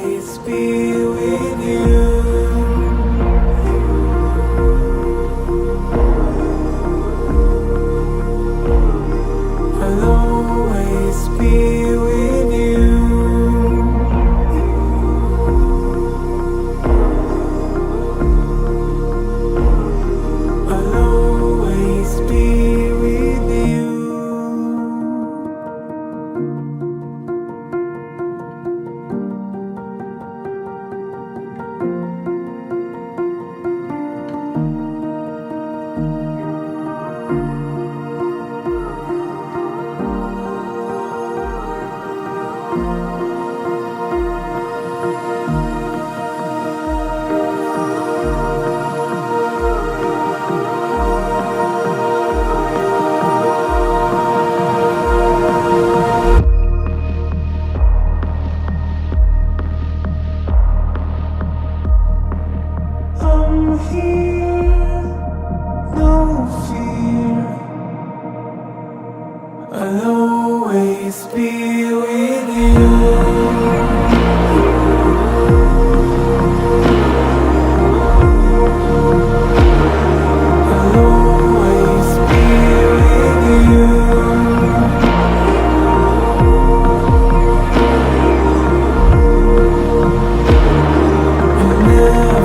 always be with you. I'll always be with you. I'll always be with you. I'm here, no fear. I'll always be with you. I'll always be with you. I'll never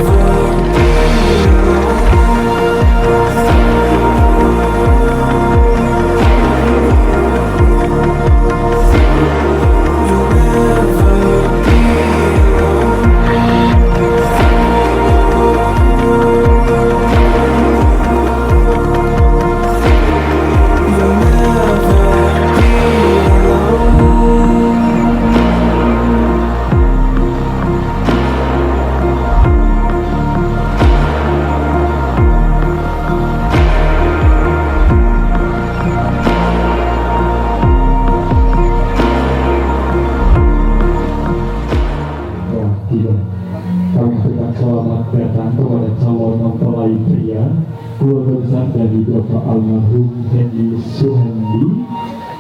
Kami ucapkan selamat datang kepada calon mempelai pria, keluarga besar dari Bapak almarhum Hendy Suhendi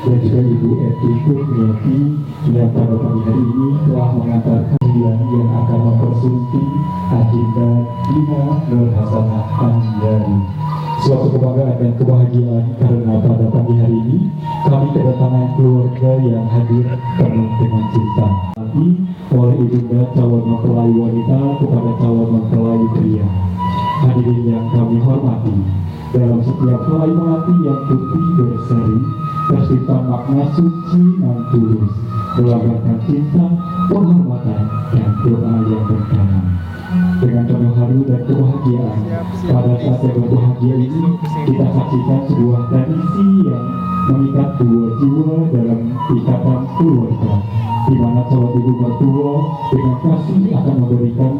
dan juga Ibu Eti Kurniati yang pada pagi hari ini telah mengantar kalian yang akan mempersunting Adinda Dina Nur Hasanah Anjari. Suatu kebanggaan dan kebahagiaan karena pada pagi hari ini kami kedatangan keluarga yang hadir penuh dengan cinta. Oleh ibunda calon mempelai wanita kepada calon mempelai pria. Hadirin yang kami hormati, dalam setiap helai melati yang putih berseri tersimpan makna suci dan tulus, melambangkan cinta, penghormatan, dan doa yang berkanan. Dengan penuh haru dan kebahagiaan, pada saat yang berbahagia ini kita saksikan sebuah tradisi yang mengikat dua jiwa dalam ikatan keluarga, di mana calon ibu mertua dengan kasih akan memberikan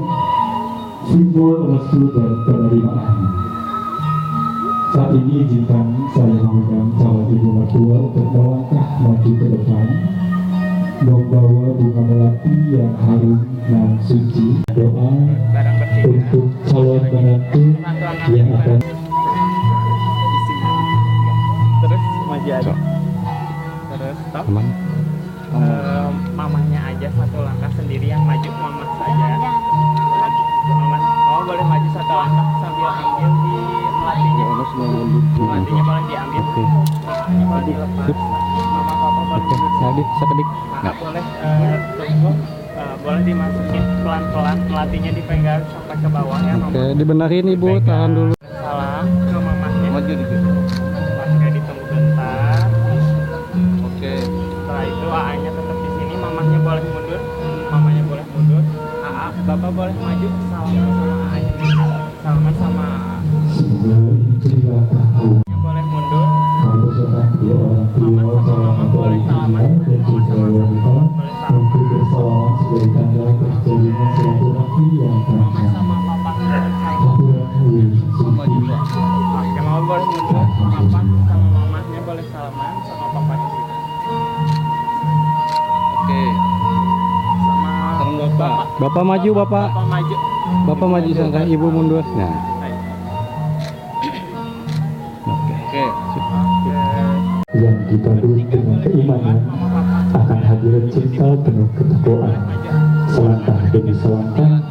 simbol restu dan penerimaan. Saat ini izinkan saya mengundang calon ibu mertua untuk melangkah maju ke depan, membawa bunga melati yang harum dan suci. Doa untuk calon menantu yang akan terus maju aja. Terus stop. Mamanya aja satu langkah sendiri, yang maju mama saja. Mama, boleh maju satu langkah sambil ambil di melatinya. Melatinya boleh diambil. Melatinya boleh dilepas. Mama papa boleh duduk. Sekedik. Nggak boleh tunggu. Boleh dimasukin pelan-pelan, melatinya dipegang sampai ke bawah ya mama. Oke, dibenerin ibu, tahan dulu. Salah ke mamanya. Maju dikit. Pakai ditunggu bentar. Oke. Setelah itu AA-nya tetap di sini, mamanya boleh mundur, mamanya boleh mundur. AA, bapak boleh maju, salaman sama AA-nya. Salaman sama AA. Mamanya boleh mundur. Mama sama mama boleh salaman. Mama sama mama boleh salaman. sebagai tanda terjadinya silaturahmi yang Mama sama papa boleh salaman. Oke, mama boleh mundur. Papa sama mamanya boleh salaman, sama papanya juga. Oke. Sama Sekarang Bapak maju, Bapak. Bapak maju. Bapak maju sampai ibu mundur. Nah. Ayo. Oke. yang dibangun dengan keimanan akan hadirat cinta penuh ketakwaan selangkah ini selangkah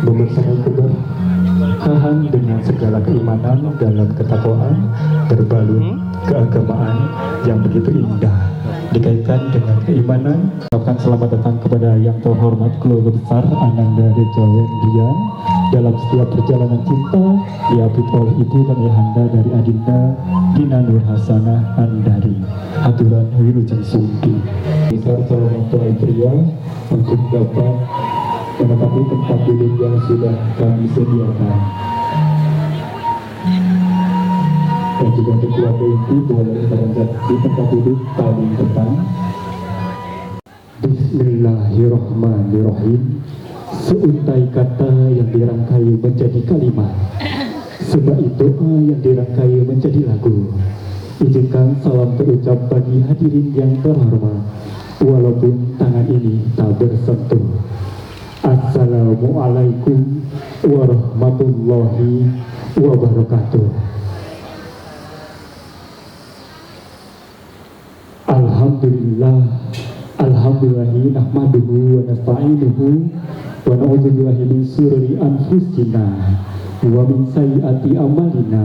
membesarkan keberkahan dengan segala keimanan dalam ketakwaan berbalut keagamaan yang begitu indah dikaitkan dengan keimanan. Ucapkan selamat datang kepada yang terhormat keluarga besar Ananda Reja Wendrian dalam setiap perjalanan cinta diapit oleh ibu dan ayahanda dari Adinda Dina Nur Hasanah Andari Haturan Wilujeng Sungki. Besar calon mempelai pria untuk dapat menempati tempat duduk yang sudah kami sediakan. Dan juga untuk keluarga itu boleh beranjak di tempat duduk paling depan. Bismillahirrahmanirrahim. Seuntai kata yang dirangkai menjadi kalimat, sebaik doa yang dirangkai menjadi lagu. Izinkan salam terucap bagi hadirin yang terhormat, walaupun tangan ini tak bersentuh. Assalamualaikum warahmatullahi wabarakatuh. Alhamdulillahi nahmaduhu wa nasta'inuhu wa na'udzubillahi min syururi anfusina wa min sayyiati amalina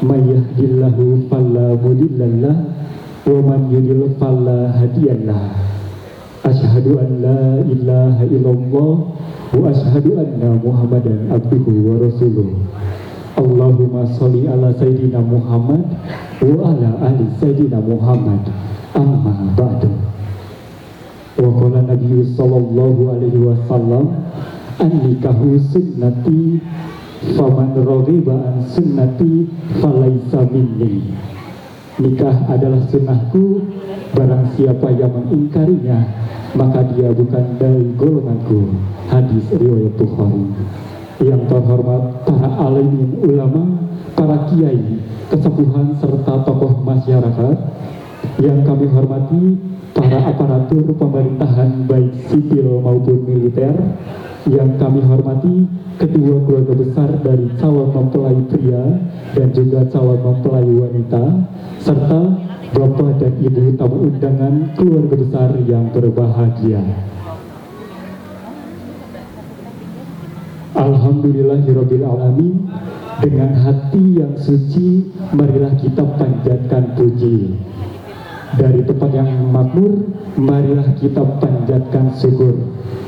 may yahdihillahu fala mudhillalah wa man yudhlil fala hadiyalah. Asyhadu an la ilaha illallah wa asyhadu anna Muhammadan abduhu wa rasuluh. Allahumma sholli ala sayyidina Muhammad wa ala ali sayyidina Muhammad. Amma ba'du. Wa qala Nabi sallallahu alaihi wasallam, an-nikahu sunnati faman raghiba an sunnati falaisa minni. Nikah adalah sunnahku, barang siapa yang mengingkarinya maka dia bukan dari golonganku. Hadis riwayat Bukhari. Yang terhormat para alimin ulama, para kiai, kesepuhan serta tokoh masyarakat yang kami hormati, para aparatur pemerintahan baik sipil maupun militer yang kami hormati, kedua keluarga besar dari calon mempelai pria dan juga calon mempelai wanita, serta bapak dan ibu tamu undangan keluarga besar yang berbahagia. Alhamdulillahirabbil alamin. Dengan hati yang suci marilah kita panjatkan puji. Dari tempat yang makmur marilah kita panjatkan syukur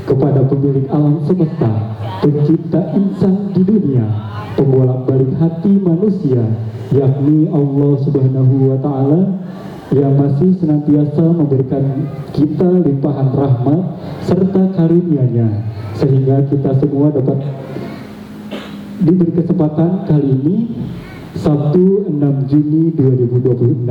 kepada pemilik alam semesta, pencipta insan di dunia, pembolak-balik hati manusia, yakni Allah Subhanahu wa Ta'ala, yang masih senantiasa memberikan kita limpahan rahmat serta karunia-Nya, sehingga kita semua dapat diberi kesempatan kali ini Sabtu 6 Juni 2026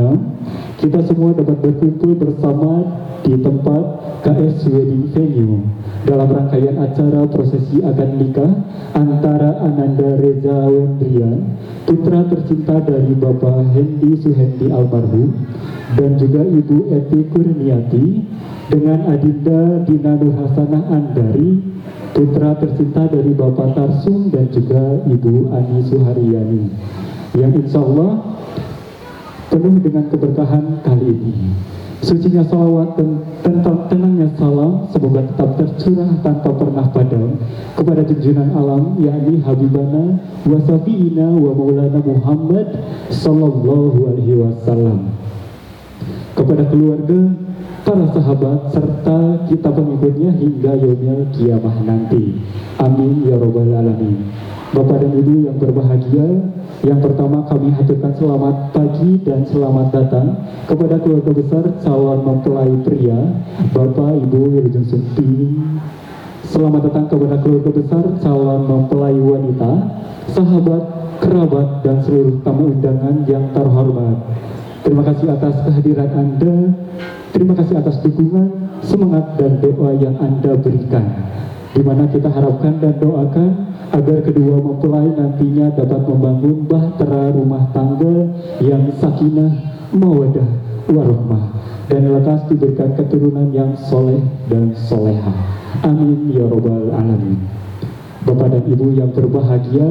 kita semua dapat berkumpul bersama di tempat KS Wedding Venue dalam rangkaian acara prosesi akad nikah antara Ananda Reja Wendrian, putra tercinta dari Bapak Hendi Suhendi almarhum, dan juga Ibu Eti Kurniati dengan Adinda Dina Nur Hasanah Andari, putra tercinta dari Bapak Tarsum dan juga Ibu Ani Suharyani, yang insya Allah penuh dengan keberkahan kali ini. Sucinya salawat dan tenangnya salam semoga tetap tercurah tanpa pernah padam kepada junjungan alam, yakni Habibana wa Safiina wa Maulana Muhammad sallallahu alaihi wasallam, kepada keluarga, para sahabat, serta kita pengikutnya hingga yaumil kiamah nanti. Amin ya robbal alamin. Bapak dan Ibu yang berbahagia, yang pertama kami haturkan selamat pagi dan selamat datang kepada keluarga besar calon mempelai pria, Bapak Ibu Wilujeng Sungki. Selamat datang kepada keluarga besar calon mempelai wanita, sahabat, kerabat, dan seluruh tamu undangan yang terhormat. Terima kasih atas kehadiran Anda, terima kasih atas dukungan, semangat, dan doa yang Anda berikan, di mana kita harapkan dan doakan agar kedua mempelai nantinya dapat membangun bahtera rumah tangga yang sakinah, mawadah, warahmah, dan lekas diberikan keturunan yang soleh dan soleha. Amin ya robbal alamin. Bapak dan Ibu yang berbahagia,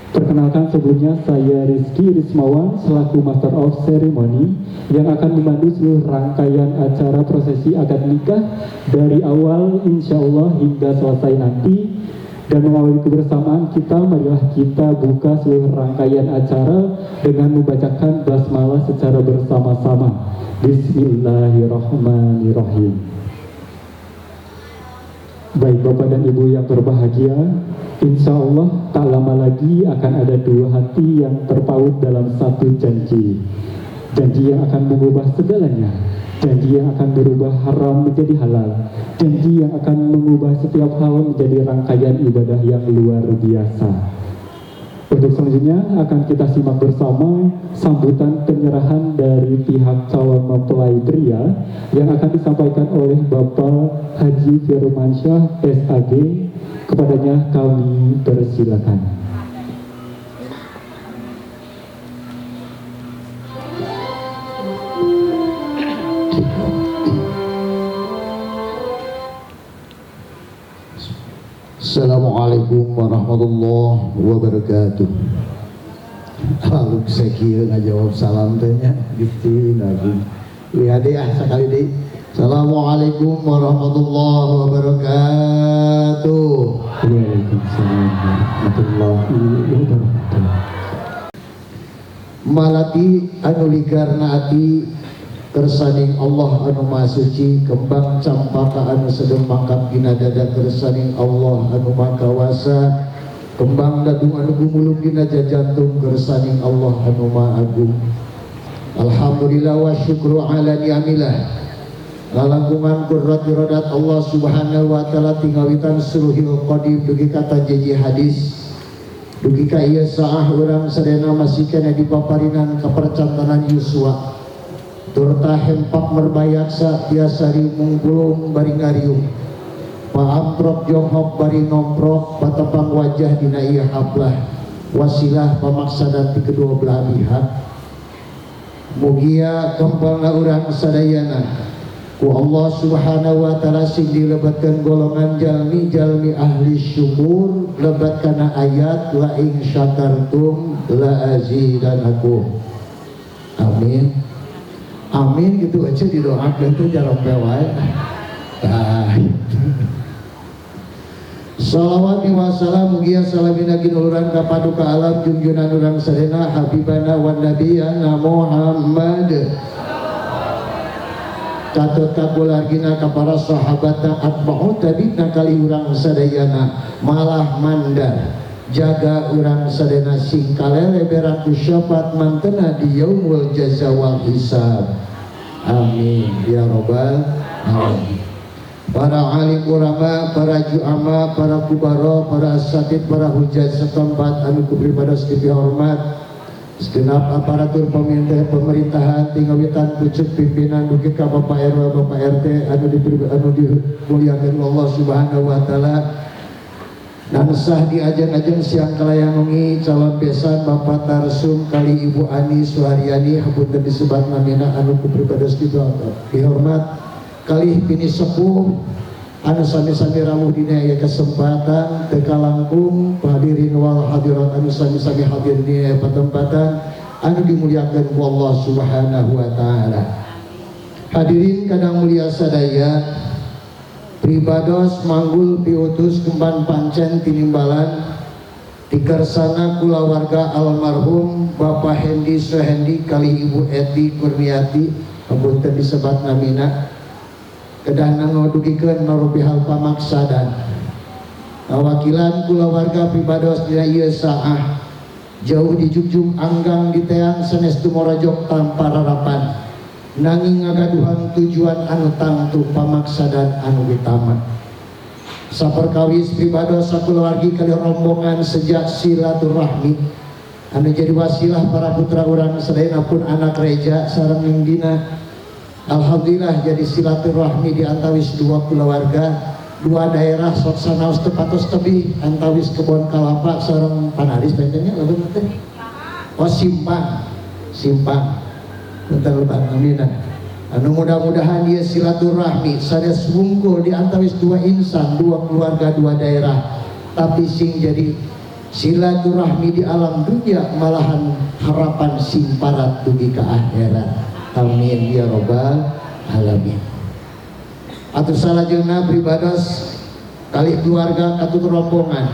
Perkenalkan sebelumnya saya Rizky Rismawan selaku Master of Ceremony yang akan memandu seluruh rangkaian acara prosesi akad nikah dari awal insya Allah hingga selesai nanti. Dan mengawali kebersamaan kita, marilah kita buka seluruh rangkaian acara dengan membacakan basmalah secara bersama-sama. Bismillahirrahmanirrahim. Baik Bapak dan Ibu yang berbahagia, insya Allah tak lama lagi akan ada dua hati yang terpaut dalam satu janji. Janji yang akan mengubah segalanya, janji yang akan berubah haram menjadi halal, janji yang akan mengubah setiap hal menjadi rangkaian ibadah yang luar biasa. Untuk selanjutnya akan kita simak bersama sambutan penyerahan dari pihak calon mempelai pria yang akan disampaikan oleh Bapak Haji Firmansyah SAG. Kepadanya kami persilakan. Assalamualaikum warahmatullahi wabarakatuh. Lalu saya kira ngajawab salam tanya gitu lagi. Lihat ya sekali deh. Assalamualaikum warahmatullahi wabarakatuh. Waalaikumsalam warahmatullahi wabarakatuh. Malati anu ligarnaati kersaning Allah anu maha suci, kembang campaka anu sedeng mangkat dina dada kersaning Allah anu maha kawasa, kembang dadung anu gumulung dina jantung kersaning Allah anu maha agung. Alhamdulillah wa syukru ala ni'amillah, lalangkungan kurrati rodat Allah subhanahu wa ta'ala tinggawitan suruhil qadim dugi kata jeji hadis, dugi ka ieu saah urang sadayana masih kena dipaparinan kapercantanan Yuswa turta hempak merbayaksa biasari munggulung bari ngariung paamprok jonghok bari nomprok patepang wajah dina ieu hablah wasilah pamaksadan ti kedua belah pihak. Mugia kempalna urang sadayana ku Allah subhanahu wa ta'ala sing dilebatkan golongan jalmi-jalmi ahli syukur, lebat kana ayat la ing syakartum la azidanakum. Amin. Amin gitu aja didoakan tuh jalan pewai. Salawat wa salam mugia salamina ginuluran kapaduka alam junjunan urang sadena habibana wan nabiyana Muhammad. Katut kakulargina kapara sahabatna atba'u tabina kali urang sadayana malah mandar jaga urang sadena sing kalele beraku syafaat mantena di yaumul jaza wal hisab. Amin ya robbal alamin. Para alim ulama, para juama, para kubaro, para asatid, para hujat setempat anu kubri pada sekipi hormat, segenap aparatur pemerintahan tinggawitan pucuk pimpinan dugi ka Bapak RW Bapak RT anu dimuliakan Allah subhanahu wa ta'ala. Dan sah di ajang-ajang siang kalayangungi calon besan Bapak Tarsum kali Ibu Ani Suharyani hapunten disebat namina anu kupribados dihormat kali bini sepuh anu sami-sami rawuh dina aya kesempatan teka langkung hadirin wal hadirat anu sami-sami hadir dina patempatan anu dimuliakan ku Allah subhanahu wa ta'ala. Hadirin kadang mulia sadaya, pribados manggul piutus kemban pancen tinimbalan dikersana kula warga almarhum Bapak Hendi Suhendi kali Ibu Eti Kurniati hapunten disebat namina kedah nangodugikeun narubihal pamaksadan wakilan kula warga pribados dina ieu saah jauh di Jujung anggang di teang sanes tumorojok tanpa rarapan nanging ngagaduhan tujuan anu tangtu pamaksadan anu utama saperkawis pribados sakeluargi kali rombongan sejak silaturahmi anu jadi wasilah para putra urang sadayana pun anak reja sareng dina alhamdulillah jadi silaturahmi di antawis dua keluarga dua daerah sok sanaos tepatos tebih antawis kebon kalapa sareng panaris tanya lalu teh oh simpang bentar lebat aminah anu mudah-mudahan dia silaturahmi sanes wungkul di antawis dua insan dua keluarga dua daerah tapi sing jadi silaturahmi di alam dunia malahan harapan sing parat dugi ke akhirat. Amin ya robbal alamin. Atur salajengna pribados kali keluarga katut rombongan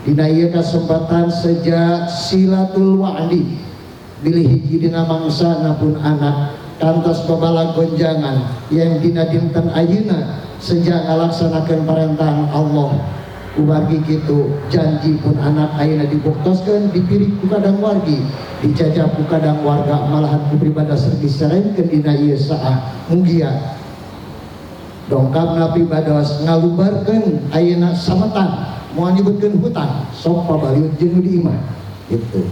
dina ieu kesempatan sejak silatul wa'di bilih hiji dina mangsa napun anak kantos babalag gonjangan yang dina dinten ayeuna sejak ngalaksanakeun parentahan Allah ubargi kitu janji pun anak ayeuna dibuktoskeun dipirik ku kadang wargi dijajab ku kadang warga malahan ku pribadas diserenkeun dina ieu saah mugia dongkapna pribados ngalubarkeun ayeuna sametan moal nyebutkeun hutang sok pabaliut jeung di imah gitu.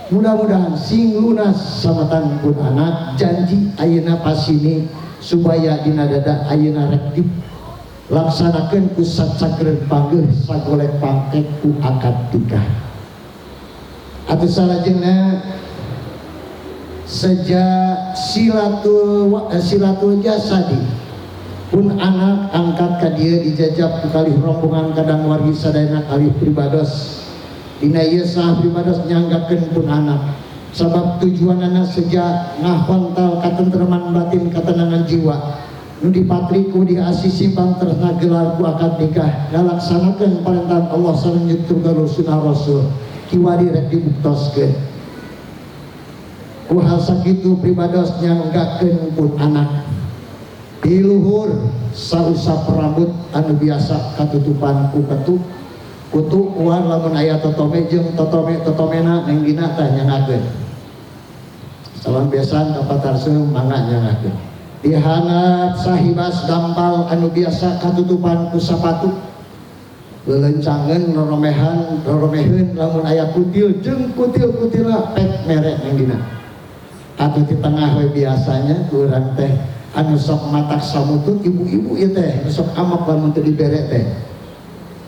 Mudah-mudahan sing lunas sametan pun anak janji ayeuna pasini supaya dina dada ayeuna rek dilaksanakeun ku sacagreun panggeuh sagolek pangkek ku akad nikah. Atuh salajengna sejak silatul jasadi pun anak angkat ka dieu dijajab ku kalih rombongan kadang wargi sadayana kalih pribados dina ieu saha pribados nyanggakeun pun anak sabab tujuanana sejak ngahontal katentreman batin katenangan jiwa nu dipatri ku diasisi panterna gelar ku akad nikah ngalaksanakeun parentahan Allah sareng nyuturkeun sunah Rasul kiwari rek dibuktoskeun ku hal sakitu pribados nyanggakeun pun anak di luhur sausap rambut anu biasa katutupan ku ketuk kutu uar lamun aya totome jeung totomena neng dina teh nyangakeun salam besan ka patarseum mangga nyangakeun di handap sahibas dampal anu biasa katutupan ku sapatu lelencangeun roromeheun lamun aya kutil jeung kutil-kutila pek mere neng dina atuh di tengah we biasanya urang teh anu sok matak samutut ibu-ibu ieu teh sok amak lamun teu dibere teh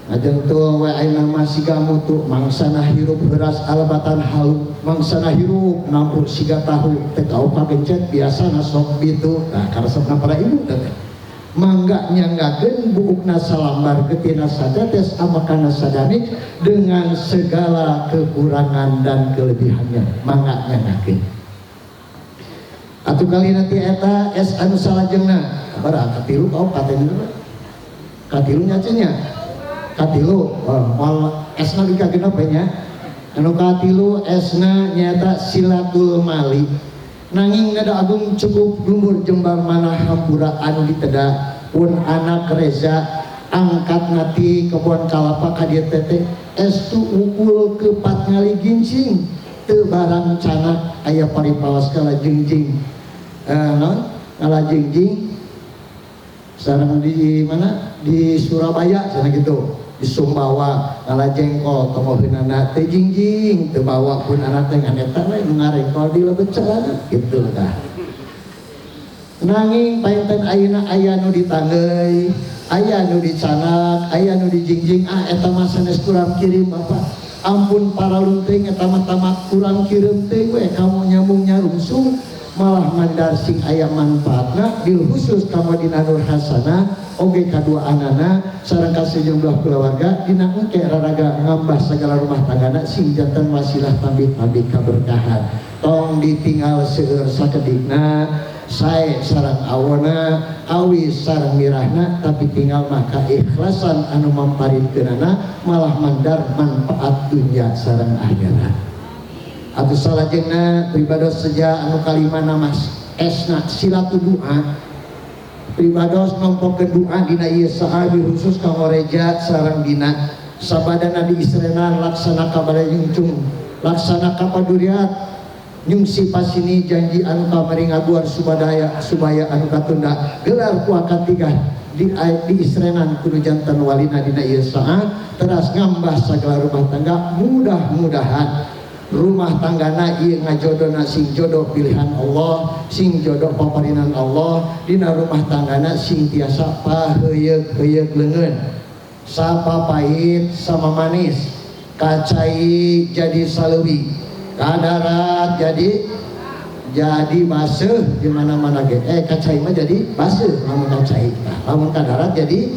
ajeng tuh we ayeuna masih kamu tuh mangsana hirup beras alabatan halu mangsana hirup nampur siga tahu teh kau pagencet biasana sok bitu nah karesepna para ibu teh mangga nyanggakeun buukna salambar getina sadates amakana sadamik dengan segala kekurangan dan kelebihannya mangga nyanggakeun. Atuh kali nanti eta es anu salajengna sabaraha katilu kau katanya katilu nyacenya katilu mal esna dikagenep nya anu katilu esna nyata silatul mali nanging nada agung cukup lumbur jembar mana hampura anu diteda pun anak reza angkat nati kebon kalapa ka dieu teh estu ukul ke 4 ngali gincing teu barang canak aya paripawas kala jengjing ngalajingjing sareng di mana di Surabaya sana gitu di Sumbawa ngalajengkol tomoheunana teh jingjing teu bawa pun anak teh ngan eta we ngarengkol di lebecan gitu tah nanging painten ayeuna aya nu ditanggeuy aya nu dicanak aya nu dijingjing eta mah sanes kurang kirim Bapak ampun para lunting eta mah tamak kurang kirim teh we kamu nyambung nyarungsung malah mandar sing aya manfaatna bil khusus kamu dina nur hasanah oge kadua anana sareng ka sejumlah keluarga dina engke raraga ngambah segala rumah tanggana sing janten wasilah tambih-tambih kaberkahan tong ditinggal seueur sakedikna sae sareng awona awi sareng mirahna tapi tinggal maka ikhlasan anu mamparinkeunana malah mandar manfaat dunya sareng akhirat. Atuh salajengna pribados seja anu kalimana mas esna silatu doa pribados nompokeun doa dina ieu saha khusus ka ngoreja sareng dina sabadana diisrenan laksana kabada nyungcung laksana kapaduriat nyungsi pasini janji anu kamari ngaguar subaya anu katunda gelar ku akad nikah diisrenan kudu janten walina dina ieu saha teras ngambah sagala rumah tangga mudah-mudahan rumah tanggana ieu ngajodona sing jodoh pilihan Allah sing jodoh paparinan Allah dina rumah tanggana sing tiasa paheuyeuh-heuyeuh leungeun sapa pahit sama manis kacai jadi saleuwi kadarat jadi baseuh di mana-mana ge kacai mah jadi baseuh lamun kacai lamun kadarat jadi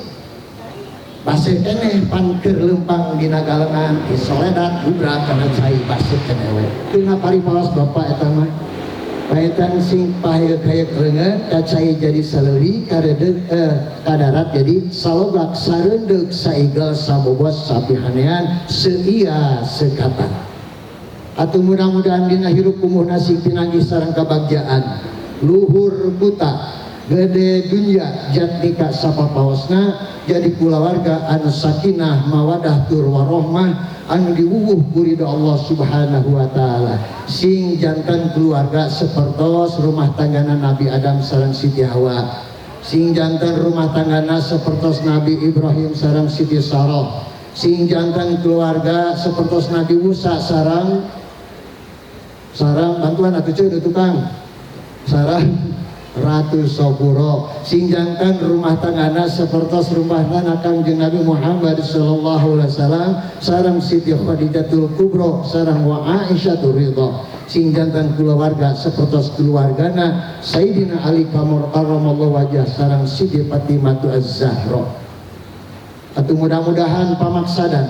Basih keneh pan keur lempang dina galengan di soledat gubrak kana cai basih keneh we. Teu ngaparipaos Bapak eta mah. Paetan sing paheuk-hayeuk leungeun ka cai jadi saleuwi karedeug ka darat jadi salobak sareundeuk saigel sabobos sapihanean seuia sekatan. Atuh mudah-mudahan dina hirup kumuhna sing pinanggih sareng kabagjaan luhur buta gede dunya jatnika sapapaosna jadi kulawarga anu sakinah mawadah tur warohmah anu diwuwuh ku ridho Allah Subhanahu wa taala. Sing jantan keluarga sapertos rumah tanggana Nabi Adam sareng Siti Hawa. Sing jantan rumah tanggana sapertos Nabi Ibrahim sareng Siti Sarah. Sing jantan keluarga sapertos Nabi Musa sareng bantuan atuh cuy tukang sareng Ratu Sopuro. Sing jantan rumah tanggana sapertos rumahna Kangjeng Nabi Muhammad sallallahu alaihi wasallam sareng Siti Khadijatul Kubra sareng wa Aisyah ridha. Sing jantan keluarga sapertos keluargana Sayyidina Ali karramallahu wajah sareng Siti Fatimah Az-Zahra. Atuh mudah-mudahan pamaksadan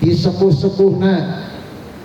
di sepuh-sepuhna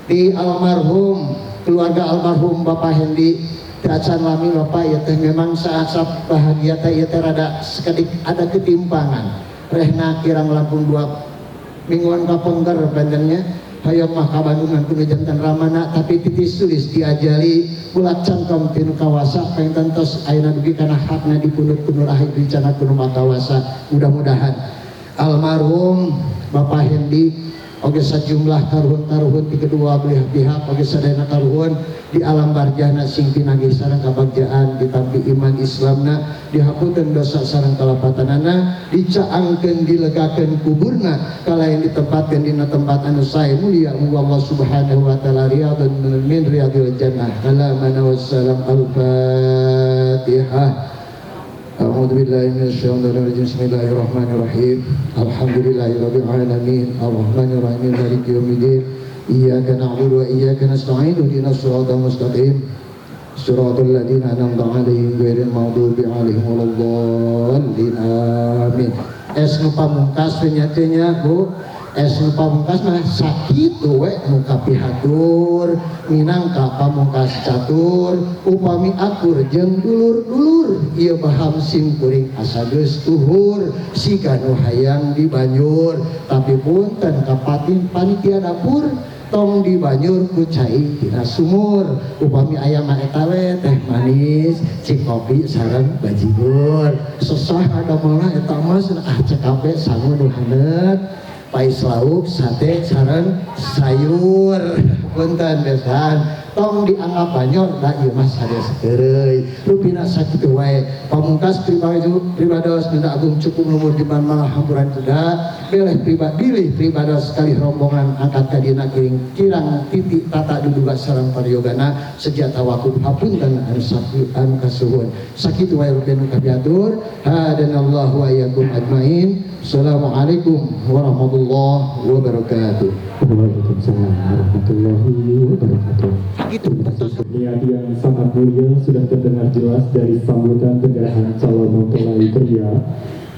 di almarhum keluarga almarhum Bapak Hendi Acan lami Bapak ya teh memang saat bahagia teh ya teh rada sekedik ada ketimpangan rehna kirang lampung 2 mingguan kapengker bantennya hayang mah ka Bandung kudu jantan ramana tapi titis tulis diajali ulat cangkem tinu kawasa painten tos ayeuna dugi kana hakna dipundut kunur ahid rencana kudu kawasa. Mudah-mudahan almarhum Bapak Hendi oge sajumlah karuhun-karuhun di kedua belah pihak oge sadayana karuhun di alam barjahna sing pinanggih sareng kabagjaan ditampi iman Islamna dihapunten dosa sareng kalapatanana dicaangkeun dilegakeun kuburna kalayan ditempatkeun dina tempat anu sae mulia muga Allah Subhanahu wa taala riyadun min riyadil jannah. Alamana wassalam al-Fatihah. A'udzu billahi minasyaitonir rajim. Bismillahirrahmanirrahim. Alhamdulillahirabbil alamin. Arrahmanir rahim. Maliki yaumiddin. Iyyaka na'budu wa iyyaka nasta'in. Ihdinas siratal mustaqim. Shiratal ladzina an'amta 'alaihim ghairil maghdubi 'alaihim waladdallin. Amin. Es nu pamungkas penyatenya Bu. Es nu pamungkas mah sakitu we muka pihatur minangka pamungkas catur upami akur jeung dulur-dulur ieu baham sim kuring asa geus tuhur siga nu hayang di banjur tapi punten kapatin panitia dapur tong di banjur ku cai tina sumur upami aya mah eta we teh manis cik kopi sareng bajigur sesah ada malah eta mah cekape sangu nu handeup pais lauk sate sareng sayur punten besan tong dianggap banyor da ieu mah sanes keureuy rupina sakitu wae pamungkas pribados minta agung cukup lumur di malah hampuran kuda pilih pribados sekali rombongan angkat ka dina kirang titik tata duduga sareng pariyogana sejata waktu hapunten anu sakian kasuhun sakitu wae rupina kabiatur hadanallahu wa iyyakum ajmain. Assalamualaikum warahmatullahi wabarakatuh. Waalaikumsalam warahmatullahi wabarakatuh. Niat yang sangat mulia sudah terdengar jelas dari sambutan pendarahan calon mempelai pria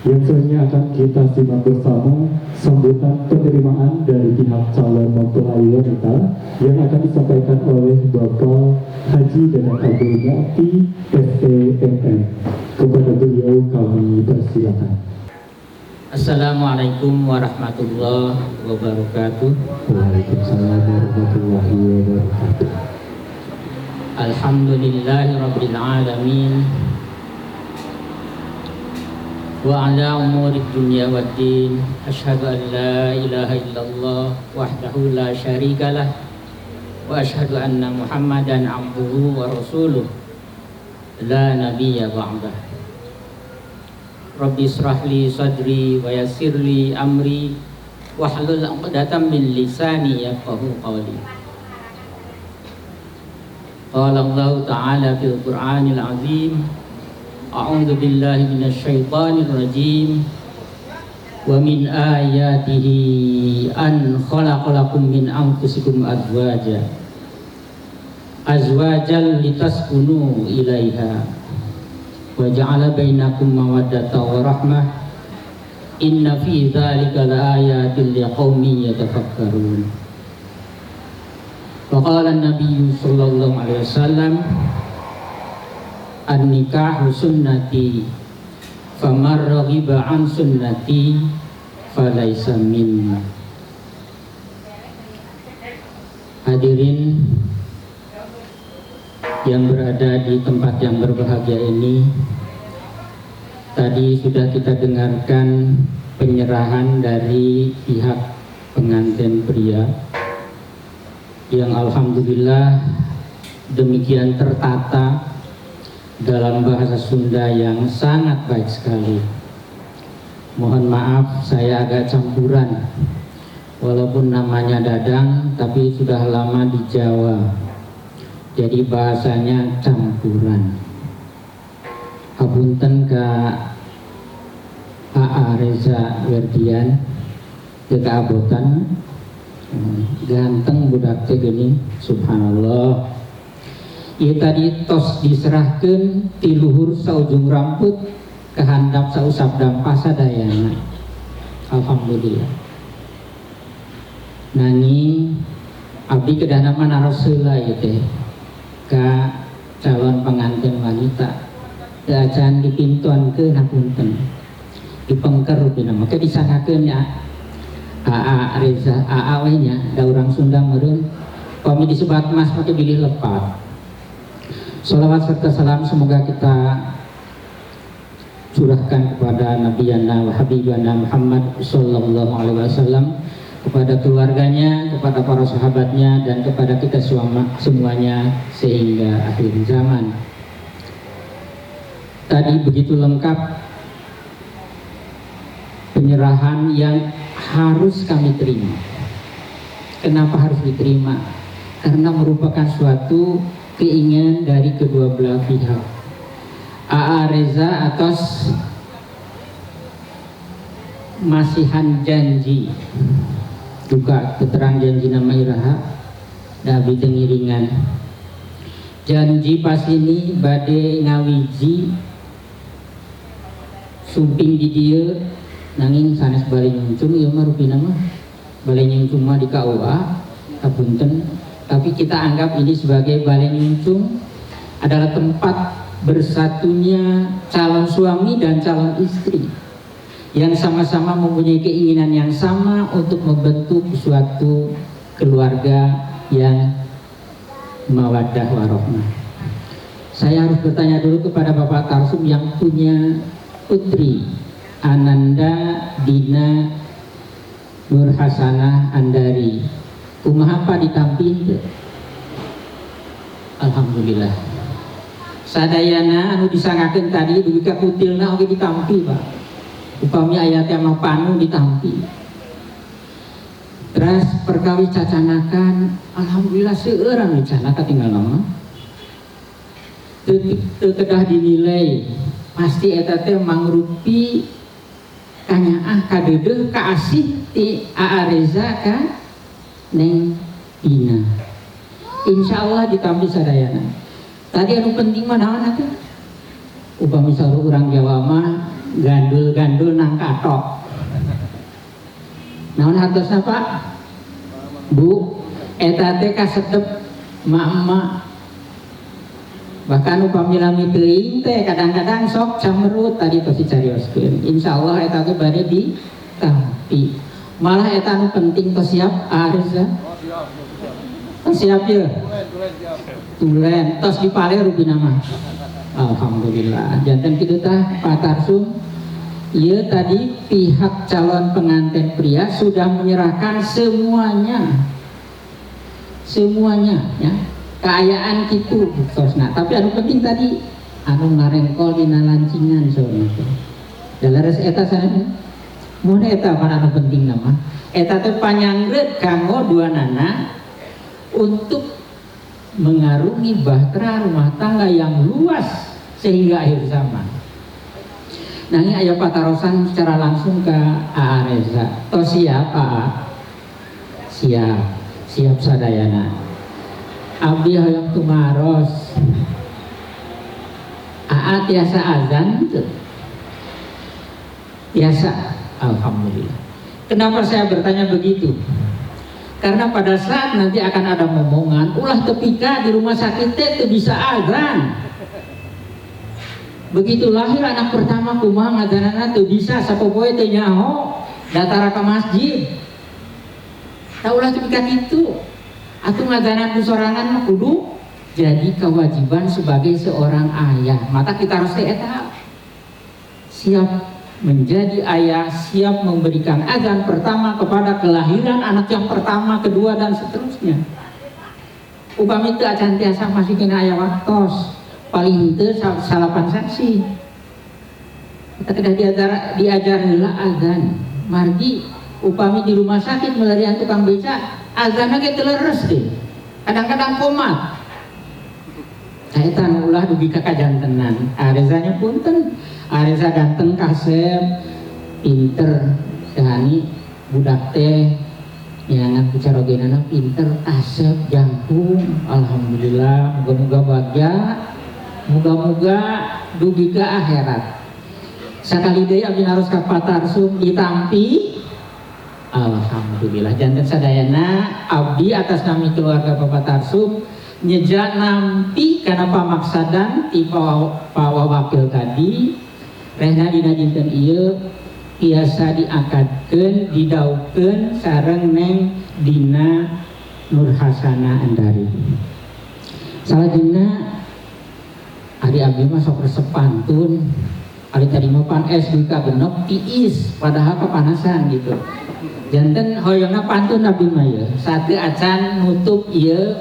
yang selanjutnya akan kita simak bersama sambutan penerimaan dari pihak calon mempelai wanita yang akan disampaikan oleh Bapak Haji Dadan Abdul Mu'ti STMM. Kepada beliau kami persilakan. Assalamualaikum warahmatullahi wabarakatuh. Waalaikumsalam warahmatullahi wabarakatuh. Alhamdulillahi rabbil alamin. Wa ala umuri dunya waddin. Asyhadu an la ilaha illallah wahdahu la syarikalah. Wa asyhadu anna Muhammadan abduhu wa rasuluh. La nabiyya ba'dah. Rabbi israh li sadri wa yassir li amri wahlul 'uqdatam min lisani yafqahu qawli. Qala Allah Ta'ala fil Qur'anil 'azim. A'udzu billahi minasy syaithanir rajim. Wa min ayatihi an khalaqalakum min anfusikum azwajan litaskunu ilaiha wa ja'ala bainakum mawaddatan wa rahmah Inna fi dzalika laayatin liqaumin yatafakkarun. Wa qala an-nabiy sallallahu alaihi wasallam an-nikahu sunnati faman raghiba an sunnati falaisa minni. Hadirin yang berada di tempat yang berbahagia ini, tadi sudah kita dengarkan penyerahan dari pihak pengantin pria yang alhamdulillah demikian tertata dalam bahasa Sunda yang sangat baik sekali. Mohon maaf saya agak campuran, walaupun namanya Dadang tapi sudah lama di Jawa, jadi bahasanya campuran. Hapunten ka A.A. Reza Werdian ke keabotan ganteng budak teh geuning, subhanallah. Ieu tadi tos diserahkeun ti luhur saujung rambut ke handap sausap dampa sadayana. Alhamdulillah. Nanging abdi kedah nama naroseula ieu teh ka calon pengantin wanita. Acan dipintuan ke hapunten dipengker rupina maka disangkakeun ya A.A. Reza A.A. we nya da urang Sunda meureun pami disebat mas make bilih lepat. Sholawat serta salam semoga kita curahkan kepada Nabiyana wa Habibana Muhammad sallallahu alaihi wasallam, kepada keluarganya, kepada para sahabatnya, dan kepada kita semuanya sehingga akhir zaman. Tadi begitu lengkap penyerahan yang harus kami terima. Kenapa harus diterima? Karena merupakan suatu keinginan dari kedua belah pihak. A.A. Reza atas masihan janji juga keterangan janji nama iraha dabi tengiringan janji pas ini bade ngawiji sumping di dieu nanging sanes bali nyungcung ieu mah rupina mah bali nyungcung mah di KUA hapunten, tapi kita anggap ini sebagai bali nyungcung adalah tempat bersatunya calon suami dan calon istri yang sama-sama mempunyai keinginan yang sama untuk membentuk suatu keluarga yang mawaddah warahmah. Saya harus bertanya dulu kepada Bapak Tarsum yang punya putri Ananda Dina Nurhasanah Andari, kumaha apa ditampin? Alhamdulillah. Sadayana anu disangakeun tadi dugi ka kutilna oge ditampi, Pak. Upami ayatnya mah panu ditampi. Terus perkawis cacanakan, alhamdulillah seueur anu dicanaka tinggal nama. Teu kedah dinilai, pasti eta teh mangrupi kanyaah kadeudeuh kaasih ti A.A. Reza ka Neng Dina. Insyaallah ditampi sadayana. Tadi anu penting mah naon atuh? Upami saru urang Jawa mah gandul-gandul nang katok. Naon hartosna Pak? Bu, eta teh kasedep mak-mak. Bahkan upami lami teuing teh kadang-kadang sok camerut tadi tos dicarioskeun. Insyaallah eta teh bade ditampi. Malah eta anu penting tos siap Arza. Tos siap ye. Tulen tos dipale rupina mah. Alhamdulillah. Janten kitu tah Pak Tarsum. Ieu tadi pihak calon pengantin pria sudah menyerahkan semuanya. Semuanya ya. Keayaan kitu sosna. Tapi anu penting tadi anu ngarengkol dina lancingan soalnya. Dalares eta sana. Mun eta pan anu penting nama. Eta teh panyangreut kanggo duanana untuk mengarungi bahtera rumah tangga yang luas sehingga akhir zaman. Nah ini aya patarosan secara langsung ke A.A. Reza. Tos siap A.A? Siap sadayana. Abdi hoyong tumaros. A.A. tiasa azan gitu. Biasa Alhamdulillah. Kenapa saya bertanya begitu? Karena pada saat nanti akan ada momongan, ulah tepika di rumah sakit itu bisa azan. Begitu lahir anak pertama kumaha ngazanana tuh bisa sapopoe teh nyaho datara ka masjid. Taulah tepika itu. Atuh ngazanan ku sorangan mah kudu jadi kewajiban sebagai seorang ayah. Maka kita harus eta siap menjadi ayah, siap memberikan azan pertama kepada kelahiran anak yang pertama, kedua dan seterusnya. Upami teu acan tiasa masih kena aya waktos, paling teu salapan saksi. Kita kedah diajar heula azan. Margi upami di rumah sakit melarian tukang beca, azanna ge teu leres deh. Kadang-kadang komat. Eta nu ulah dugi ka kajantenan. Arezanya punten. Areza ganteng kasep pinter sehani budak teh nyangat bicarogenana pinter kasep jangkung. Alhamdulillah, moga-moga bahagia, moga-moga dugi ke akhirat. Sakali deui abdi harus ka patarsum ditampi. Alhamdulillah, janten sadayana abdi atas nama keluarga Bapak Tarsum nyejak nampi karena pamaksadan ti Pak Wakil tadi. Rehna dina dinten ieu biasa diakadkeun, didaukeun sareng Neng Dina Nur Hasana Andari. Salajengna ari abdi mah sok resep pantun. Ari tadi mah pan S2 genep tiis padahal kepanasan gitu. Janten hoyongna pantun abdi mah ieu. Sateu acan nutup ieu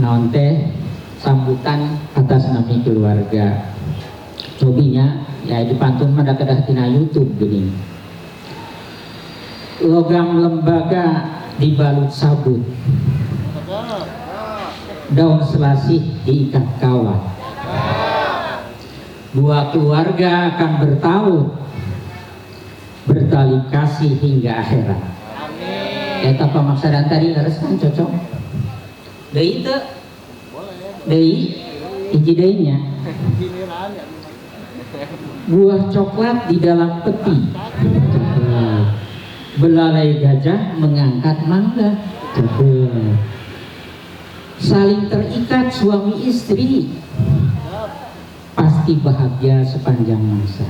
naon teh sambutan atas nama keluarga. Hobinya ya di pantun pada kedah tina YouTube gini. Logam lembaga dibalut sabut, daun selasih diikat kawat. Dua keluarga akan bertaut, bertali kasih hingga akhirat. Eta pamaksadan tadi leres kan cocok. Deui teu? Deui hiji deuinya. Buah coklat di dalam peti, belalai gajah mengangkat mangga. Saling terikat suami istri, pasti bahagia sepanjang masa.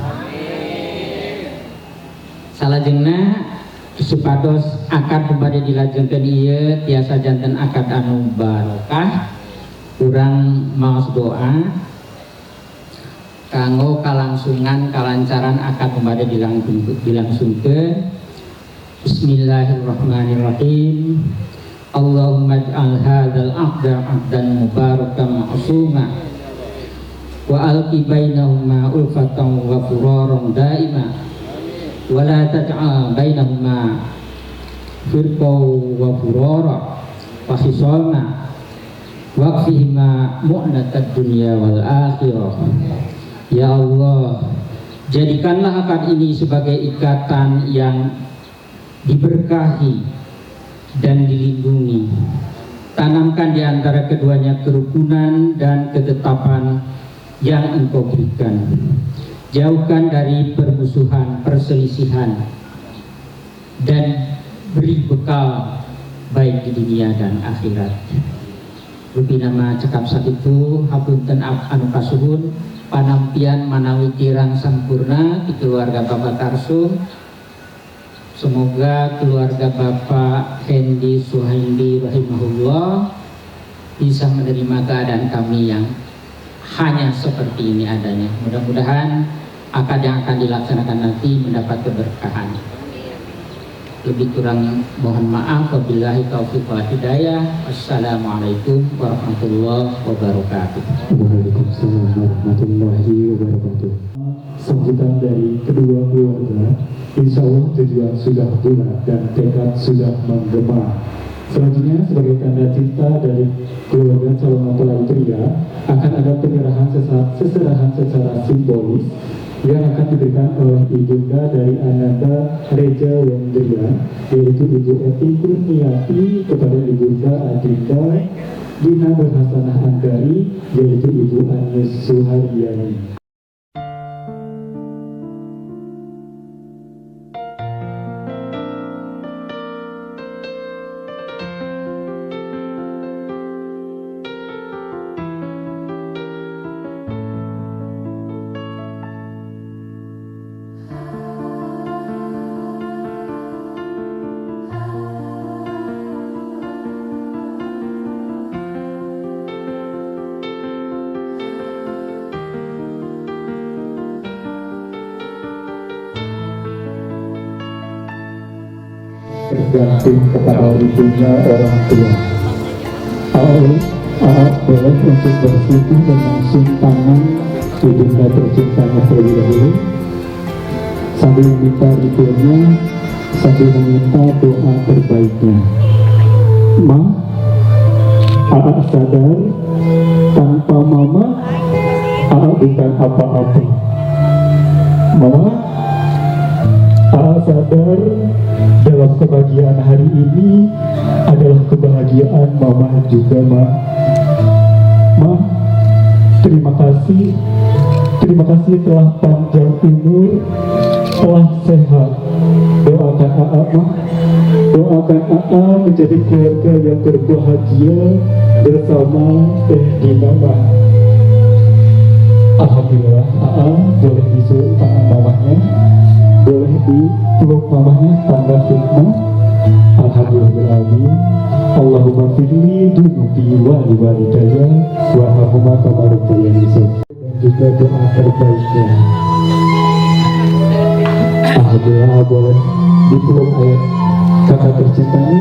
Salajengna supados akad kembali dilajengkeun ieu tiasa janten akad anu barokah. Urang maos doa kanggo kalangsungan kalancaran akad kembali dilangsungkeun. Bismillahirrahmanirrahim. Allahumma ij'al hadzal aqda aqdan mubarakan ma'suma wa alqi bainahuma ulfatan wa furaran daima wa la taj'al bainahuma firqan wa furara wa hisalna waqfihima mu'natad dunya wal akhirah. Ya Allah, jadikanlah akad ini sebagai ikatan yang diberkahi dan dilindungi. Tanamkan di antara keduanya kerukunan dan ketetapan yang Engkau berikan. Jauhkan dari permusuhan, perselisihan, dan beri bekal baik di dunia dan akhirat. Rupi nama cekap sakitu hapunten anu kasuhun panampian manawi kirang sampurna di keluarga Bapak Tarsum. Semoga keluarga Bapak Hendi Suhaindi rahimahullah bisa menerima keadaan kami yang hanya seperti ini adanya. Mudah-mudahan akad yang akan dilaksanakan nanti mendapat keberkahan. Lebih kurang mohon maaf. Wabillahi taufiq wal hidayah. Wassalamualaikum warahmatullahi wabarakatuh. Waalaikumsalam warahmatullahi wabarakatuh. Sambutan dari kedua keluarga, insya Allah tujuan sudah bulat dan tekad sudah menggema. Selanjutnya sebagai tanda cinta dari keluarga calon mempelai pria akan ada penyerahan seserahan secara simbolis yang akan diberikan oleh ibunda dari Ananda Reja Wendria, yaitu Ibu Eti Kurniati kepada ibunda Adinda Dina Berhasanah Andari, yaitu Ibu Anies Suharyani. bergantung kepada ridhonya orang tua. Boleh untuk bersuci dan langsung tangan ibunda tercintanya terlebih dahulu sambil meminta ridhonya, sambil meminta doa terbaiknya. Ma, sadar tanpa mama bukan apa-apa. Mama, sadar dalam kebahagiaan hari ini adalah kebahagiaan mama juga, Ma. Ma, terima kasih telah panjang umur, telah sehat. Doakan Ma, doakan menjadi keluarga yang berbahagia bersama Teh Dina, Ma. Alhamdulillah, boleh disuruh tangan mamanya, boleh dipeluk mamanya, tanda hikmah. Alhamdulillah. Allahumma firli dunubi wa liwalidayya warhamhuma kama rabbayani shaghira. Dan juga doa terbaiknya. Alhamdulillah, boleh dipeluk ayat kata tercintanya.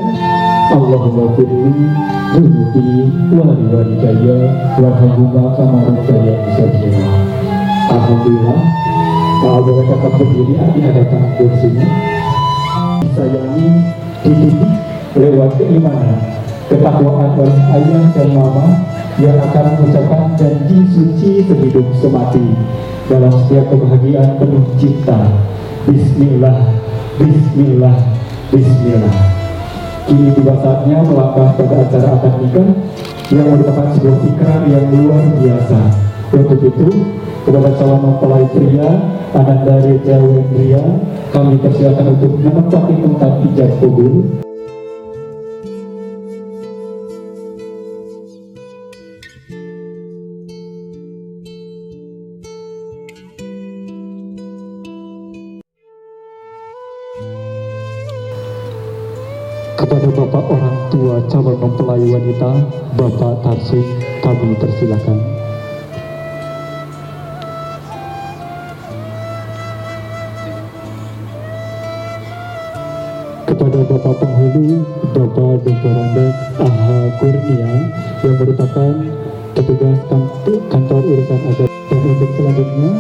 Allahumma firli dunubi wa liwalidayya warhamhuma kama rabbayani shaghira. Alhamdulillah. Boleh tetap berdiri di hadapan kursinya. Disayangi, dididik lewat keimanan, ketakwaan oleh ayah dan mama yang akan mengucapkan janji suci sehidup semati dalam setiap kebahagiaan penuh cinta. Bismillah, Bismillah, Bismillah. Kini tiba saatnya melangkah pada acara akad nikah yang merupakan sebuah ikrar yang luar biasa. Untuk itu, kepada calon mempelai pria Ananda Reza Wendria, kami persilakan untuk menempati tempat ijab kabul. Kepada Bapak orang tua calon mempelai wanita, Bapak Tarsum, kami persilakan. Kepada Bapak penghulu, Bapak Dr. Andes Aha Kurnia yang merupakan petugas kantor urusan adat, dan untuk selanjutnya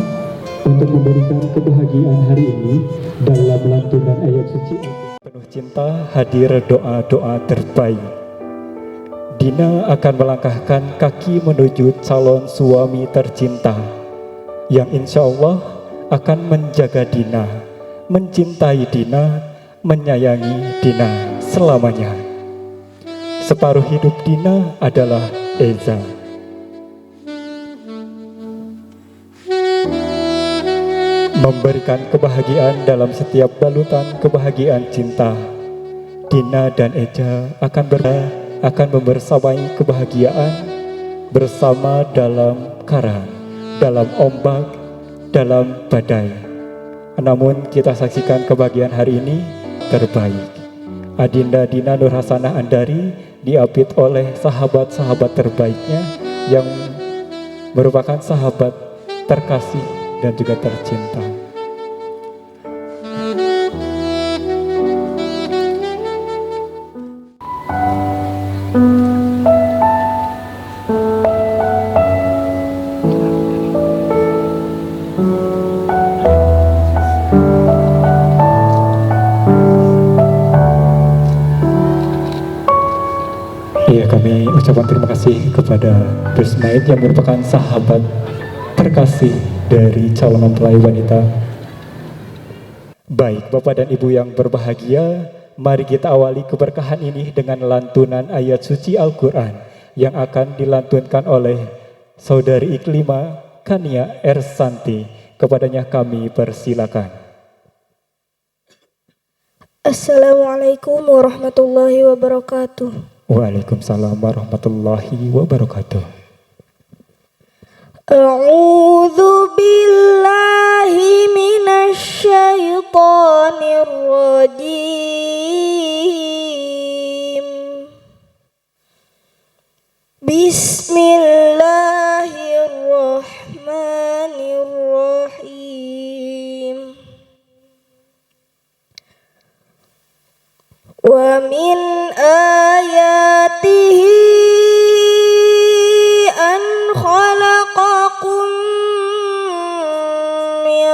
untuk memberikan kebahagiaan hari ini dalam lantunan ayat suci penuh cinta, hadir doa-doa terbaik. Dina akan melangkahkan kaki menuju calon suami tercinta yang insya Allah akan menjaga Dina, mencintai Dina, menyayangi Dina selamanya. Separuh hidup Dina adalah Eza. Memberikan kebahagiaan dalam setiap balutan kebahagiaan cinta. Dina dan Eza akan membersamai kebahagiaan bersama dalam karang, dalam ombak, dalam badai. Namun kita saksikan kebahagiaan hari ini terbaik. Adinda Dina Nur Hasanah Andari diapit oleh sahabat-sahabat terbaiknya yang merupakan sahabat terkasih dan juga tercinta. Iya, kami ucapkan terima kasih kepada Brismaid yang merupakan sahabat terkasih dari calon mempelai wanita. Baik, Bapak dan Ibu yang berbahagia, mari kita awali keberkahan ini dengan lantunan ayat suci Al-Quran yang akan dilantunkan oleh Saudari Iklima Kania Ersanti. Kepadanya kami persilakan. Assalamualaikum warahmatullahi wabarakatuh. Waalaikumsalam warahmatullahi wabarakatuh. A'udzu billahi minasy syaithanir rajim. Bismillahirrahmanirrahim. Wa min ayatihi an khalaqakum min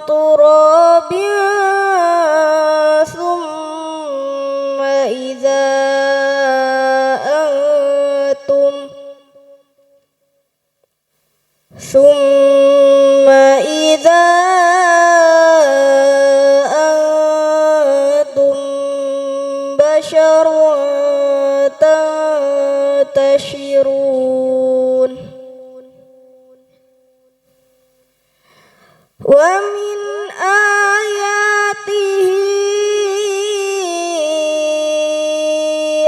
turabin thumma idza antum basharun tantashirun. Wa min ayatihi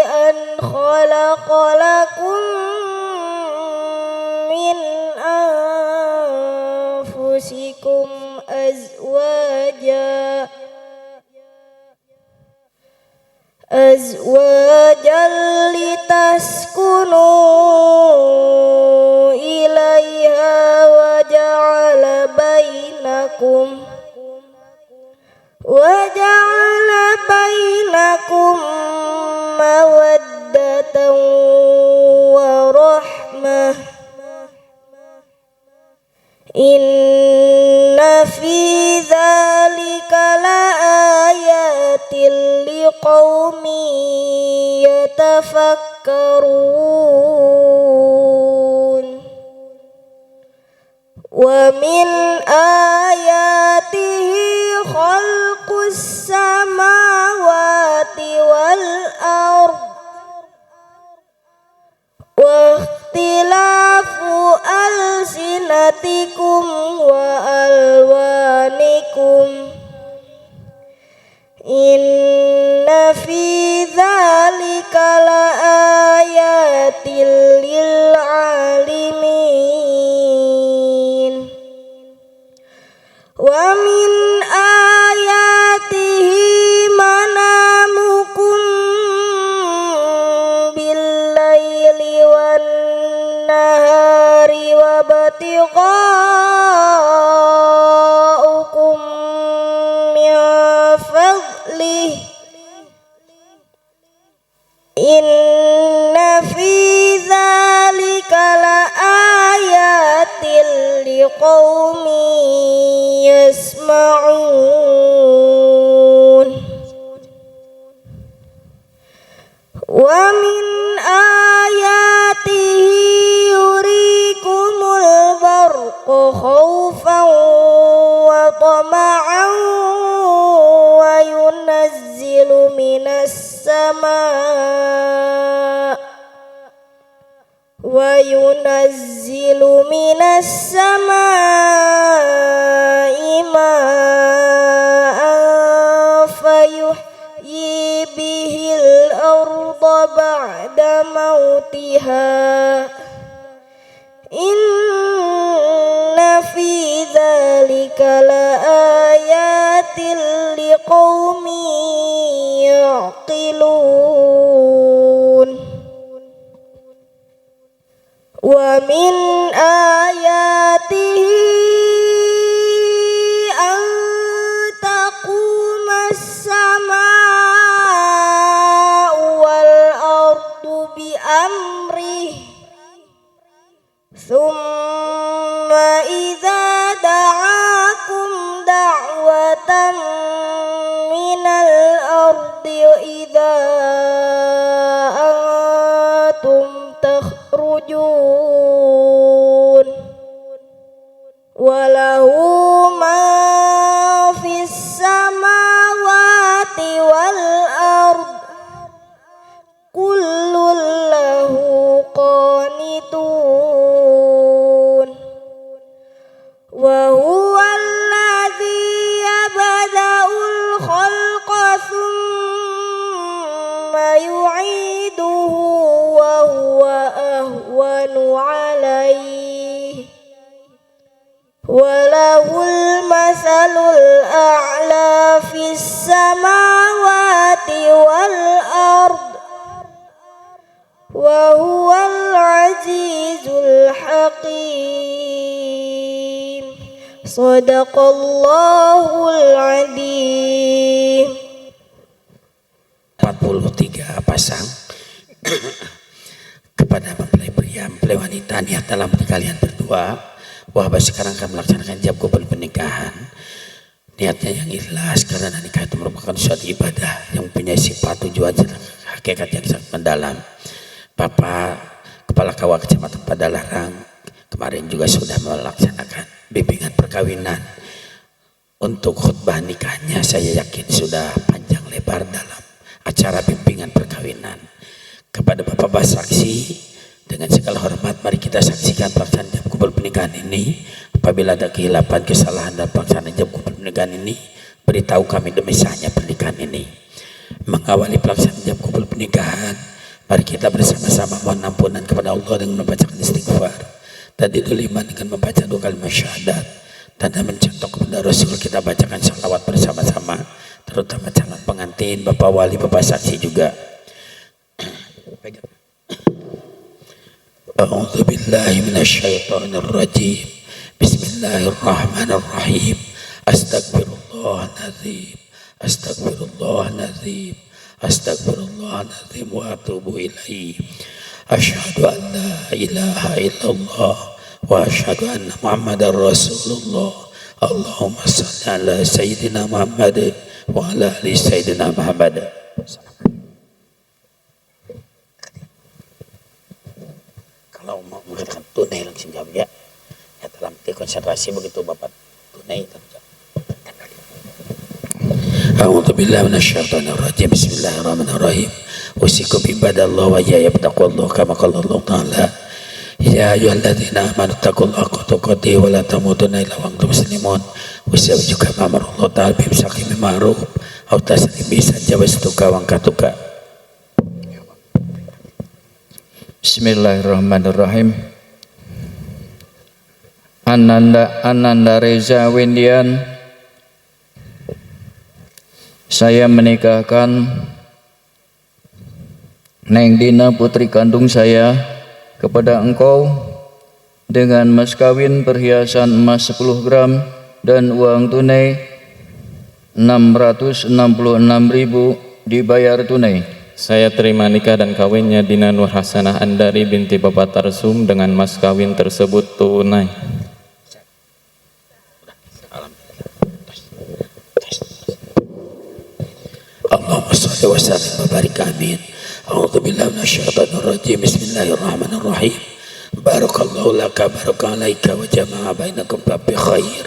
an khalaqa lakum min anfusikum azwajan litaskunu ilaiha wa ja'ala bainakum mawaddatan wa rahmah. Inna fi dzalika laayatin liqaumin yatafakkarun. Wa min ayatihi khalqus samawati wal ard wa ikhtilafu alsinatikum wa alwanikum. Inna fi dzalika laayatin lil alimin. Wa min ayatihi manamukum bil-laili wan-nahari wa batiga'ukum min fadlih. Inna fi dzalika laayatin liqaumin yasma'un. Wa min ayatihi yurikumul barqa khaufan wa tama'an wa yunazzilu minas samaa'i ma'an fayuhyi bihil arda ba'da mautiha. Inna fi dzalika laayatin liqaumin ya'qilun. Wa min ayatihi an taqumas samaa'u wal ardu bi amrihi thumma idza da'akum da'watan minal ardi idza antum takhrujun. Walahu ma fis samawati wal ard kullun lahu qanitun. Wa huwa alladhi yabda'ul khalqa thumma yu'iduhu wa huwa ahwanu alayhi walahul masalul a'la fis samawati wal ard wa huwal azizul hakim. Shadaqallahul azim. niat dalam hati kalian berdua bahwa sekarang akan melaksanakan jab kabul pernikahan. Niatnya yang ikhlas karena nikah itu merupakan suatu ibadah yang mempunyai sifat tujuan dan hakikat yang sangat mendalam. Bapak Kepala Kawah Kecamatan Padalarang kemarin juga sudah melaksanakan bimbingan perkawinan. Untuk khutbah nikahnya saya yakin sudah panjang lebar dalam acara bimbingan perkawinan. Kepada Bapak saksi, dengan segala hormat mari kita saksikan pelaksanaan jab kabul pernikahan ini. Apabila ada kehilapan, kesalahan dalam pelaksanaan jab kabul pernikahan ini, beritahu kami demi sahnya pernikahan ini. Mengawali pelaksanaan jab kabul pernikahan, mari kita bersama-sama mohon ampunan kepada Allah dengan membacakan istighfar dan didoliman dengan membaca 2 kalimat syahadat, dan mencontoh kepada Rasul kita bacakan salawat bersama-sama, terutama calon pengantin, Bapak Wali, Bapak Saksi juga. A'udzu billahi minasyaitonir rajim. Bismillahirrahmanirrahim. Astagfirullahaladzim. Astagfirullahaladzim. Astagfirullahaladzim wa atubu ilaihi. Asyhadu an la ilaha illallah wa asyhadu anna Muhammadar Rasulullah. Allahumma shalli ala sayyidina Muhammad wa ala ali sayyidina Muhammad. Kalau mau mengatakan tunai langsung jawab ya. Ya dalam konsentrasi begitu Bapak tunai terjawab. A'udzu billahi minasyaitonir rajim. Bismillahirrahmanirrahim. Usikum ibadallah wa ya taqwallah kama qala Allah Ta'ala. Ya ayyuhalladzina amanu taqullaha haqqa tuqatih wa la tamutunna illa wa antum muslimun. Usikum kama amara Allah Ta'ala bi imsakin bil ma'ruf aw taslim bi sajawastuka wa angkatuka. Bismillahirrahmanirrahim. Ananda Reza Windian, saya menikahkan Neng Dina putri kandung saya kepada engkau dengan mas kawin perhiasan emas 10 gram dan uang tunai 666.000 dibayar tunai. Saya terima nikah dan kawinnya Dina Nur Hasanah Andari binti Bapak Tarsum dengan mas kawin tersebut tunai. Allahumma shalli wa sallim wa barik amin. A'udzu billahi minasyaitonir rajim. Bismillahirrahmanirrahim. Barakallahu laka baraka alaika wa jama'a bainakum bi khair.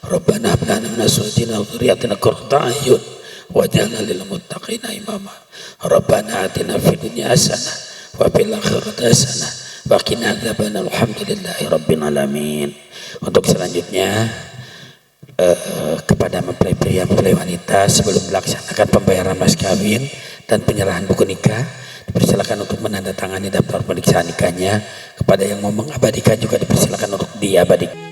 Rabbana hab lana min azwajina wa dhurriyyatina qurrata a'yun waj'alna lil muttaqina imama. Rabbana atina fid dunya hasanah wa fil akhirati hasanah wa qina adzabannar. Alhamdulillahi rabbil alamin. Untuk selanjutnya kepada mempelai pria mempelai wanita sebelum melaksanakan pembayaran mas kawin dan penyerahan buku nikah, dipersilakan untuk menandatangani daftar pemeriksaan nikahnya. Kepada yang mau mengabadikan juga dipersilakan untuk diabadikan.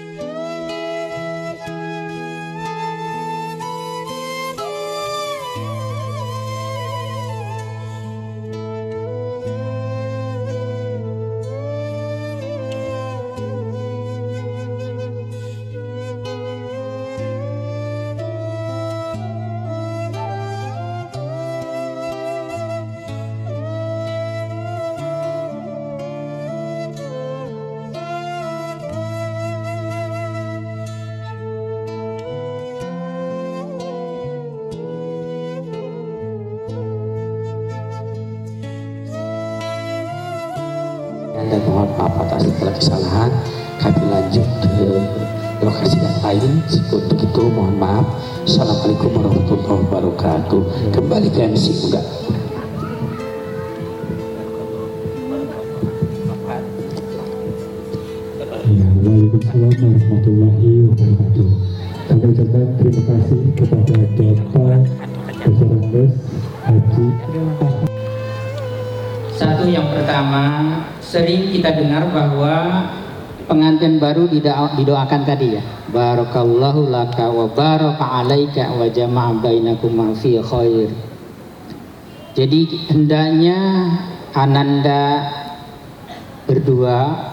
Dan mohon maaf atas segala kesalahan. Kami lanjut ke lokasi yang lain. Untuk itu mohon maaf. Assalamualaikum warahmatullahi wabarakatuh. Kembali ke MC enggak. Waalaikumsalam warahmatullahi wabarakatuh. Kami ucapkan terima kasih kepada Bapak Dr. Haji. Satu, yang pertama, sering kita dengar bahwa pengantin baru didoakan tadi ya, barakallahu laka wa baraka alaika wa jama'a bainakuma fi khair. Jadi hendaknya ananda berdua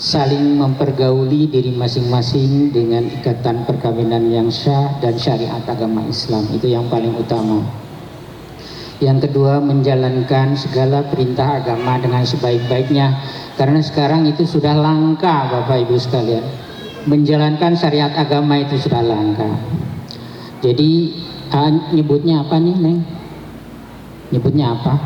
saling mempergauli diri masing-masing dengan ikatan perkawinan yang syah dan syariat agama Islam. Itu yang paling utama. Yang kedua, menjalankan segala perintah agama dengan sebaik-baiknya. Karena sekarang itu sudah langka Bapak Ibu sekalian. Menjalankan syariat agama itu sudah langka. Jadi nyebutnya apa nih Neng? Nyebutnya apa?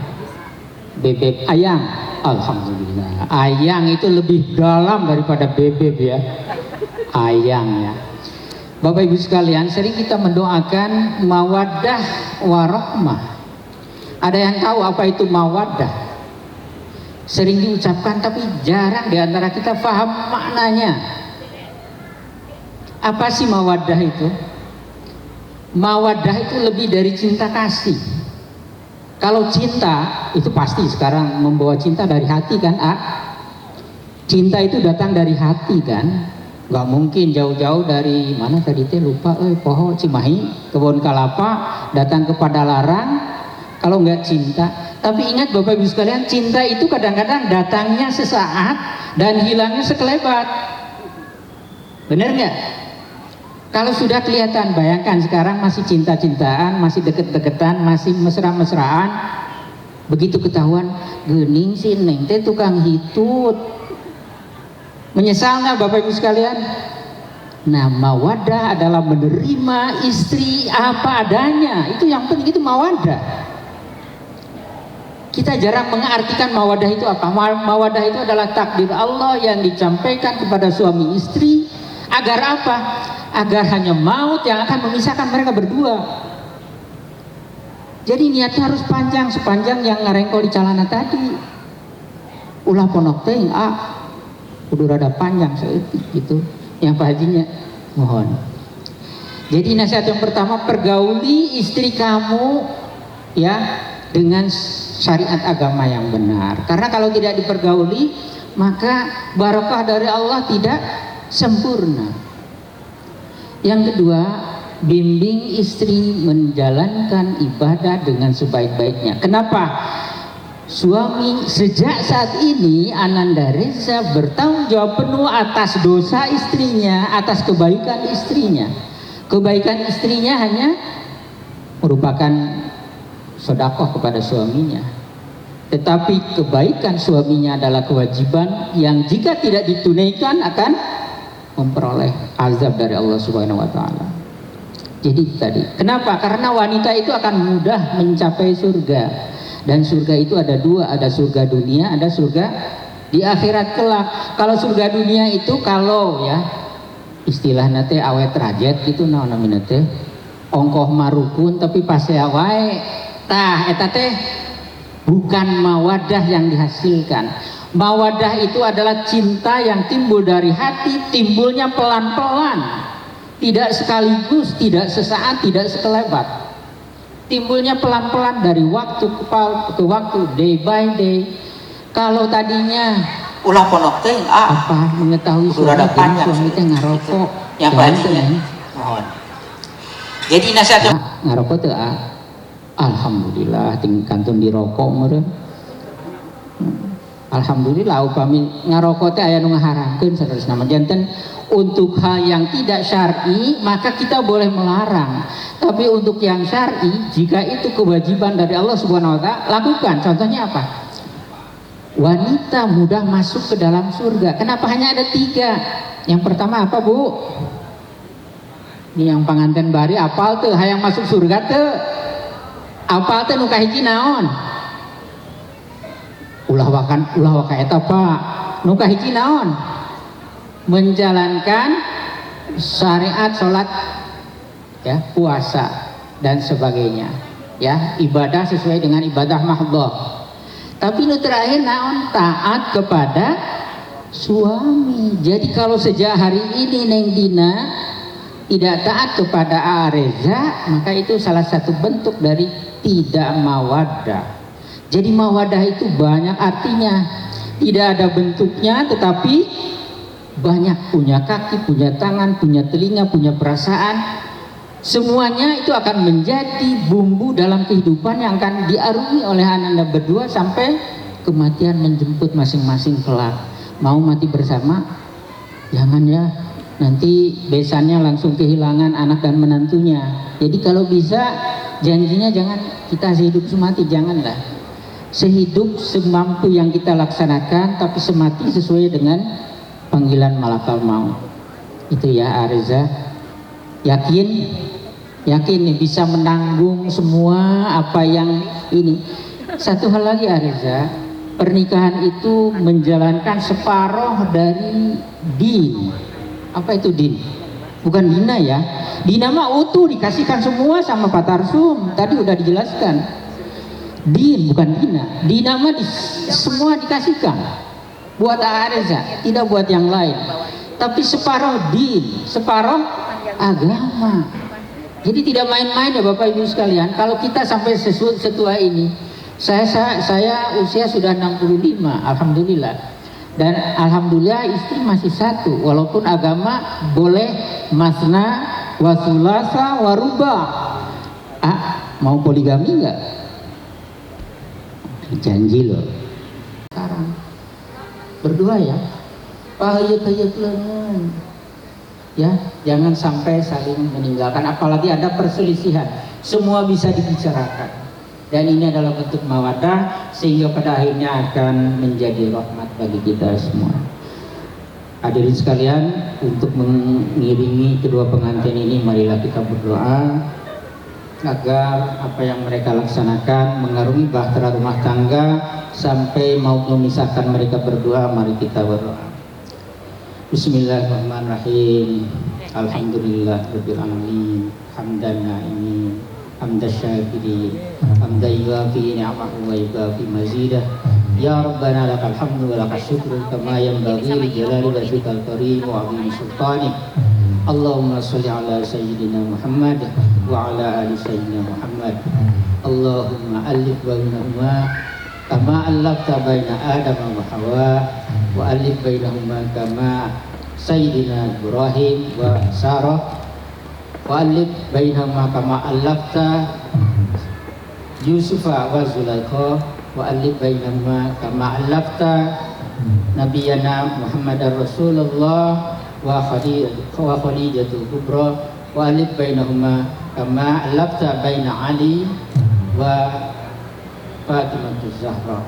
Bebek ayang. Alhamdulillah. Ayang itu lebih dalam daripada bebek ya. Ayang ya. Bapak Ibu sekalian, sering kita mendoakan mawaddah warahmah. Ada yang tahu apa itu mawaddah? Sering diucapkan tapi jarang di antara kita paham maknanya. Apa sih mawaddah itu? Mawaddah itu lebih dari cinta kasih. Kalau cinta itu pasti sekarang membawa cinta dari hati kan? Cinta itu datang dari hati kan? Gak mungkin jauh-jauh dari mana tadi teh lupa, Poho Cimahi, kebun kelapa, datang kepada larang. Kalau nggak cinta, tapi ingat Bapak Ibu sekalian, cinta itu kadang-kadang datangnya sesaat dan hilangnya sekelebat. Benar nggak? Kalau sudah kelihatan, bayangkan sekarang masih cinta-cintaan, masih deket-deketan, masih mesra-mesraan, begitu ketahuan gening si Neng teh tukang hitut, menyesal nggak Bapak Ibu sekalian? Nah, mawaddah adalah menerima istri apa adanya. Itu yang penting, itu mawaddah. Kita jarang mengartikan mawaddah itu apa. Mawaddah itu adalah takdir Allah yang disampaikan kepada suami istri. Agar apa? Agar hanya maut yang akan memisahkan mereka berdua. Jadi niatnya harus panjang, sepanjang yang ngarengkol di calana tadi. Ulah ponok teh kudu rada panjang gitu. Yang Pak Hajinya mohon. Jadi nasihat yang pertama, pergauli istri kamu ya dengan syariat agama yang benar. Karena kalau tidak dipergauli, maka barokah dari Allah tidak sempurna. Yang kedua, bimbing istri menjalankan ibadah dengan sebaik-baiknya. Kenapa? Suami sejak saat ini Ananda Reza bertanggung jawab penuh atas dosa istrinya, atas kebaikan istrinya. Kebaikan istrinya hanya merupakan sedekah kepada suaminya. Tetapi kebaikan suaminya adalah kewajiban yang jika tidak ditunaikan akan memperoleh azab dari Allah Subhanahu wa taala. Jadi tadi, kenapa? Karena wanita itu akan mudah mencapai surga. Dan surga itu ada dua, ada surga dunia, ada surga di akhirat kelak. Kalau surga dunia itu kalau ya istilahnya teh awet rajet gitu namanya teh ongkoh marukun tapi pas wae tah eta teh bukan mawaddah yang dihasilkan. Mawaddah itu adalah cinta yang timbul dari hati, timbulnya pelan-pelan, tidak sekaligus, tidak sesaat, tidak sekelebat. Timbulnya pelan-pelan dari waktu ke waktu, day by day. Kalau tadinya ulah ponok teh apa mengetahui suami teh ngarokok yang pastinya mohon. Jadi nasihat ngarokok teh alhamdulillah ting kantun dirokok meureun. Alhamdulillah upami ngarokok teh aya nu ngaharamkeun saterusna janten untuk hal yang tidak syar'i maka kita boleh melarang. Tapi untuk yang syar'i jika itu kewajiban dari Allah Subhanahu wa taala lakukan. Contohnya apa? Wanita mudah masuk ke dalam surga. Kenapa hanya ada 3? Yang pertama apa, Bu? Ini yang panganten bari apal tuh hayang masuk surga tuh. Apal tuh nu kahiji naon? Ulah waka eta Pak. Nu kahiji naon? Menjalankan syariat salat ya, puasa dan sebagainya. Ya, ibadah sesuai dengan ibadah mahdhah. Tapi nu terakhir naon? Taat kepada suami. Jadi kalau sejak hari ini Neng Dina tidak taat kepada Reza, maka itu salah satu bentuk dari tidak mawaddah. Jadi mawaddah itu banyak artinya. Tidak ada bentuknya tetapi banyak, punya kaki, punya tangan, punya telinga, punya perasaan. Semuanya itu akan menjadi bumbu dalam kehidupan yang akan diarungi oleh Ananda berdua sampai kematian menjemput masing-masing kelak. Mau mati bersama? Jangan ya, nanti besannya langsung kehilangan anak dan menantunya. Jadi kalau bisa janjinya jangan kita sehidup semati, janganlah. sehidup semampu yang kita laksanakan, tapi semati sesuai dengan panggilan malakal maut. Itu ya Areza, yakin nih bisa menanggung semua apa yang ini. Satu hal lagi Areza, pernikahan itu menjalankan separuh dari din. Apa itu din? Bukan dina ya. Dina mah utuh dikasihkan semua sama Pak Tarsum. Tadi udah dijelaskan. Din bukan dina. Dina mah semua dikasihkan. Buat Areza, tidak buat yang lain. Tapi separuh din, separuh agama. Jadi tidak main-main ya Bapak Ibu sekalian. Kalau kita sampai setua ini, saya usia sudah 65, alhamdulillah. Dan alhamdulillah istri masih satu, walaupun agama boleh masna, wasulasa, waruba. Mau poligami nggak? Janji loh. Sekarang berdoa ya. Ya, jangan sampai saling meninggalkan, apalagi ada perselisihan. Semua bisa dibicarakan. Dan ini adalah bentuk mawaddah, sehingga pada akhirnya akan menjadi rahmat bagi kita semua. Hadirin sekalian, untuk mengiringi kedua pengantin ini, marilah kita berdoa agar apa yang mereka laksanakan mengarungi bahtera rumah tangga sampai mau memisahkan mereka berdua. Mari kita berdoa. Bismillahirrahmanirrahim. Alhamdulillahirabbil alamin. Hamdan na'imin, hamdan syakirin, hamdan yuwafi ni'amahu wa yukafi mazidah. Ya Rabbana lakal hamdu wa lakal syukru kama yanbaghi li jalali wajhikal karim wa 'azimi sultanik. Allahumma sholli ala sayyidina Muhammad wa ala ali sayyidina Muhammad. Allahumma alif bainahuma kama allafta baina Adam wa Hawa wa alif bainahuma kama sayyidina Ibrahim wa Sarah wa alif bainahuma kama allafta Yusufa wa Zulaikha wa alif bainahuma kama allafta nabiyana Muhammadar Rasulullah wa Khadijatul Kubra wa alif bainahuma kama allafta baina Ali wa Fatimah Zahra.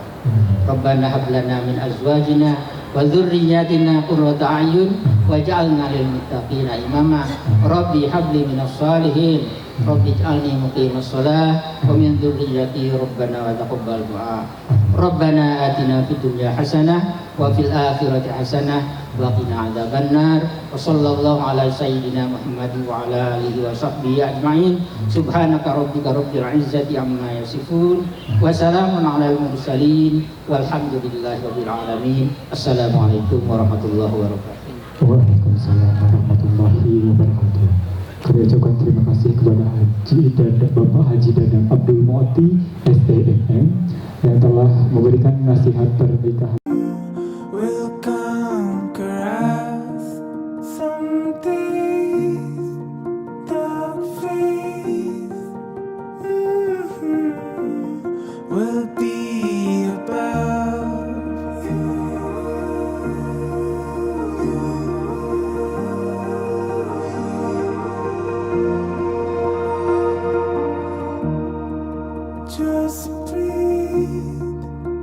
Rabbana hab lana min azwajina wa dzurriyyatina qurrata a'yun waj'alna lil muttaqina imama. Rabbi habli minas salihin, Rabbi ij'alni muqimas shalah wa min dzurriyyati rabbana wa taqabbal du'a. Rabbana atina fid dunya hasanah wa fil akhirati hasanah wa qina adzabannar. Wa sallallahu ala sayyidina Muhammad wa ala alihi wa sahbihi ajma'in. Subhanaka rabbika rabbil izzati amma yasifun wa salamun alal mursalin walhamdulillahi rabbil alamin. Assalamualaikum warahmatullahi wabarakatuh. Waalaikumsalam warahmatullahi wabarakatuh. Kami ucapkan terima kasih kepada Bapak Haji Dadang Abdul Mu'ti STMM yang telah memberikan nasihat pernikahan. will conquer us. Some days dark face will be above you. Just breathe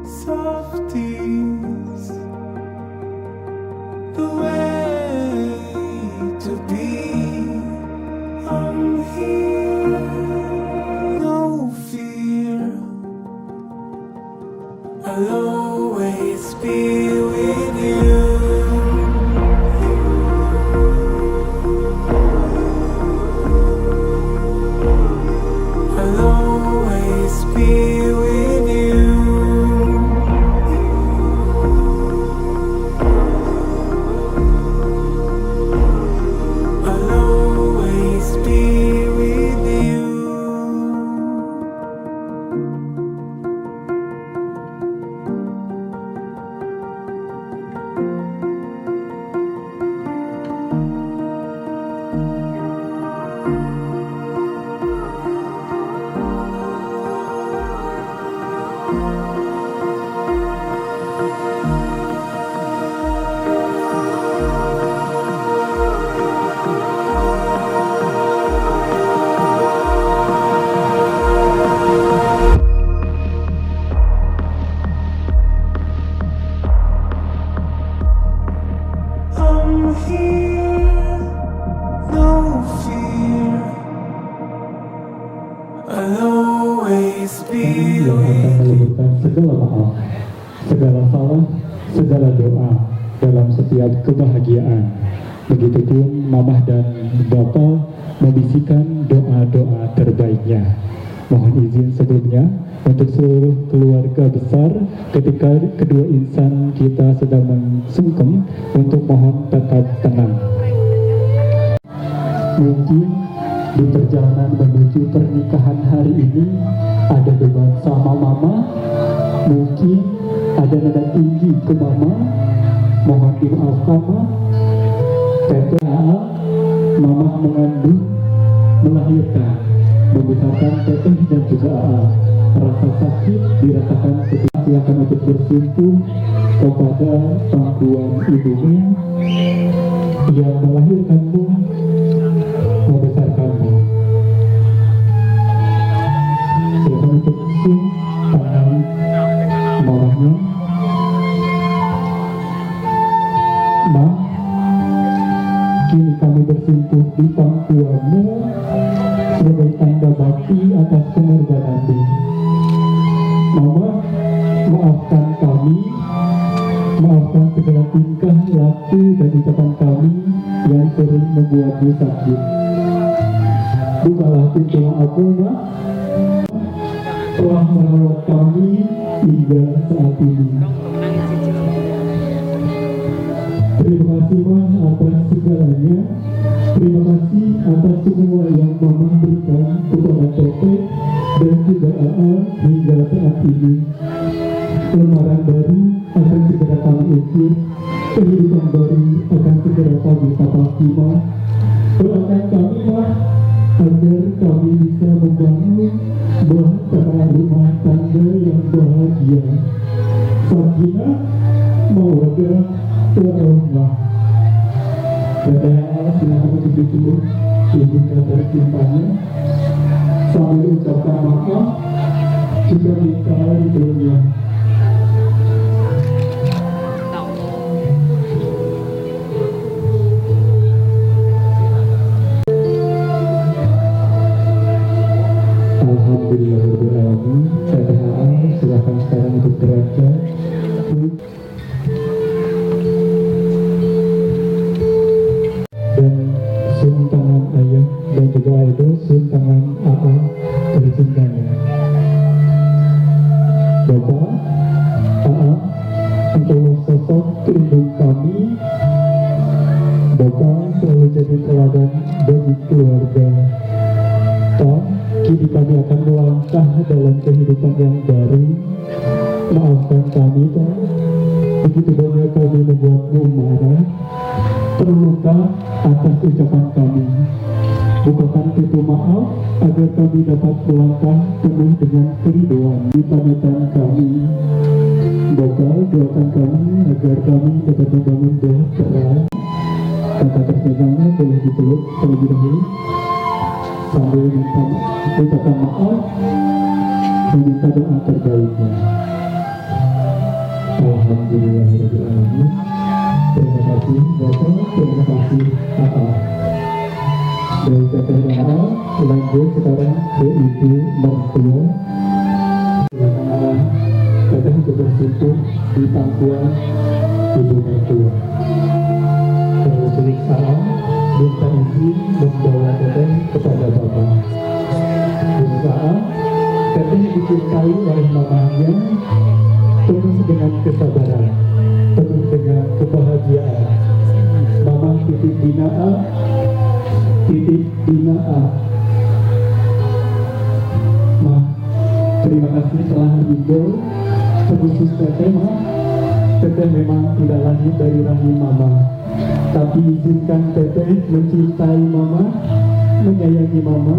softly. The way to be. I'm here, no fear. I'll always be with you. I'll always be with you. I'll always be with you. yang akan meleburkan segala maaf, segala salah, segala doa dalam setiap kebahagiaan. Begitupun mamah dan bapak membisikkan doa-doa terbaiknya. Mohon izin sebelumnya untuk seluruh keluarga besar ketika kedua insan kita sedang mensungkem untuk mohon tetap tenang. Mungkin di perjalanan menuju pernikahan hari ini ada beban sama mama, mungkin ada nada tinggi ke mama, mohon dimaafkan ma. TTA mama mengandung, melahirkan, membesarkan teteh dan juga AA. Rasa sakit dirasakan ketika silakan untuk bersimpuh kepada pangkuan ibunya yang melahirkanmu, membesarkanmu. Silakan untuk cium tangan mamahnya. Ma, kini kami bersimpuh di pangkuanmu sebagai tanda bakti atas pengorbananmu. Mama, maafkan kami, maafkan segala tingkah, laku, dan ucapan kami yang sering membuatmu sakit. Bukalah pintu maafmu, Ma, telah merawat kami hingga saat ini. Terima kasih Ma atas segalanya. Terima kasih atas semua yang Mama berikan kepada Teteh dan juga AA hingga saat ini. Lembaran baru akan segera kami ukir, kehidupan baru akan segera kami tapaki Ma. Doakan kami Ma agar kami bisa membangun bahtera rumah tangga yang bahagia, sakinah, mawaddah, warahmah. Teteh silakan untuk duduk, ibunya tercintanya, sambil ucapkan maaf, juga minta ridhonya. Alhamdulillahirrahmanirrahim. TTHA silakan sekarang untuk derajat. Dan cium tangan ayah dan juga itu cium tangan AA tercintanya. Bapak, AA, engkau sosok pelindung kami. Bapak selalu jadi teladan bagi keluarga. Toh, kini kami akan melangkah dalam kehidupan yang baru. Maafkan kami, Toh. Begitu banyak kami membuatmu marah, terluka atas ucapan kami. Bukakan pintu maaf agar kami dapat melangkah penuh dengan keriduan di pamitan kami. Bapak, doakan kami agar kami dapat membangun bahtera. Kata terpegangnya boleh dipeluk terlebih dahulu sambil minta ucapan maaf dan minta doa terbaiknya. Alhamdulillahirrahmanirrahim. Terima kasih Bapak, terima kasih AA. Dari Teteh AA, lanjut sekarang ke Ibu Mertua. Silakan Teteh untuk bersimpuh di pangkuan Ibu Mertua. Terus AA minta izin membawa Teteh kepada Bapak. Terus AA, Teteh dicintai oleh mamanya, penuh dengan kesabaran, penuh dengan kebahagiaan. Mama titip binaa, titip binaa. Ma, terima kasih telah ridho. Khusus Teteh, Ma, Teteh memang tidak lahir dari rahim Mama, tapi izinkan Teteh mencintai Mama, menyayangi Mama.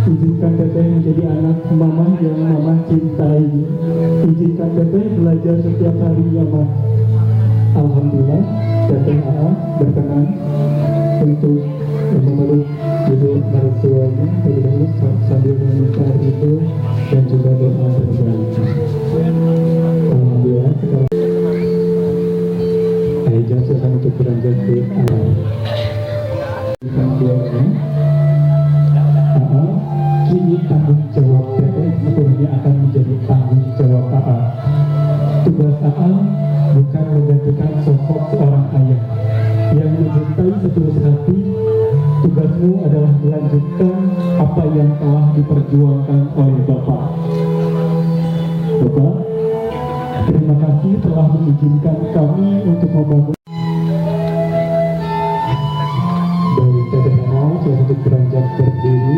Izinkan Teteh menjadi anak Mama yang Mama cintai. Izinkan Teteh belajar setiap harinya, Ma. Alhamdulillah, Teteh AA berkenan untuk memeluk ibu mertuanya terlebih dahulu sambil meminta itu dan juga doa terbaik. Alhamdulillah, sekarang Aija silakan untuk beranjak ke arah AA. Kini tanggung jawab Teteh sepenuhnya akan menjadi melanjutkan apa yang telah diperjuangkan oleh Bapak. Bapak, terima kasih telah mengizinkan kami untuk membangun. Dari sederhana, saya untuk beranjak berdiri.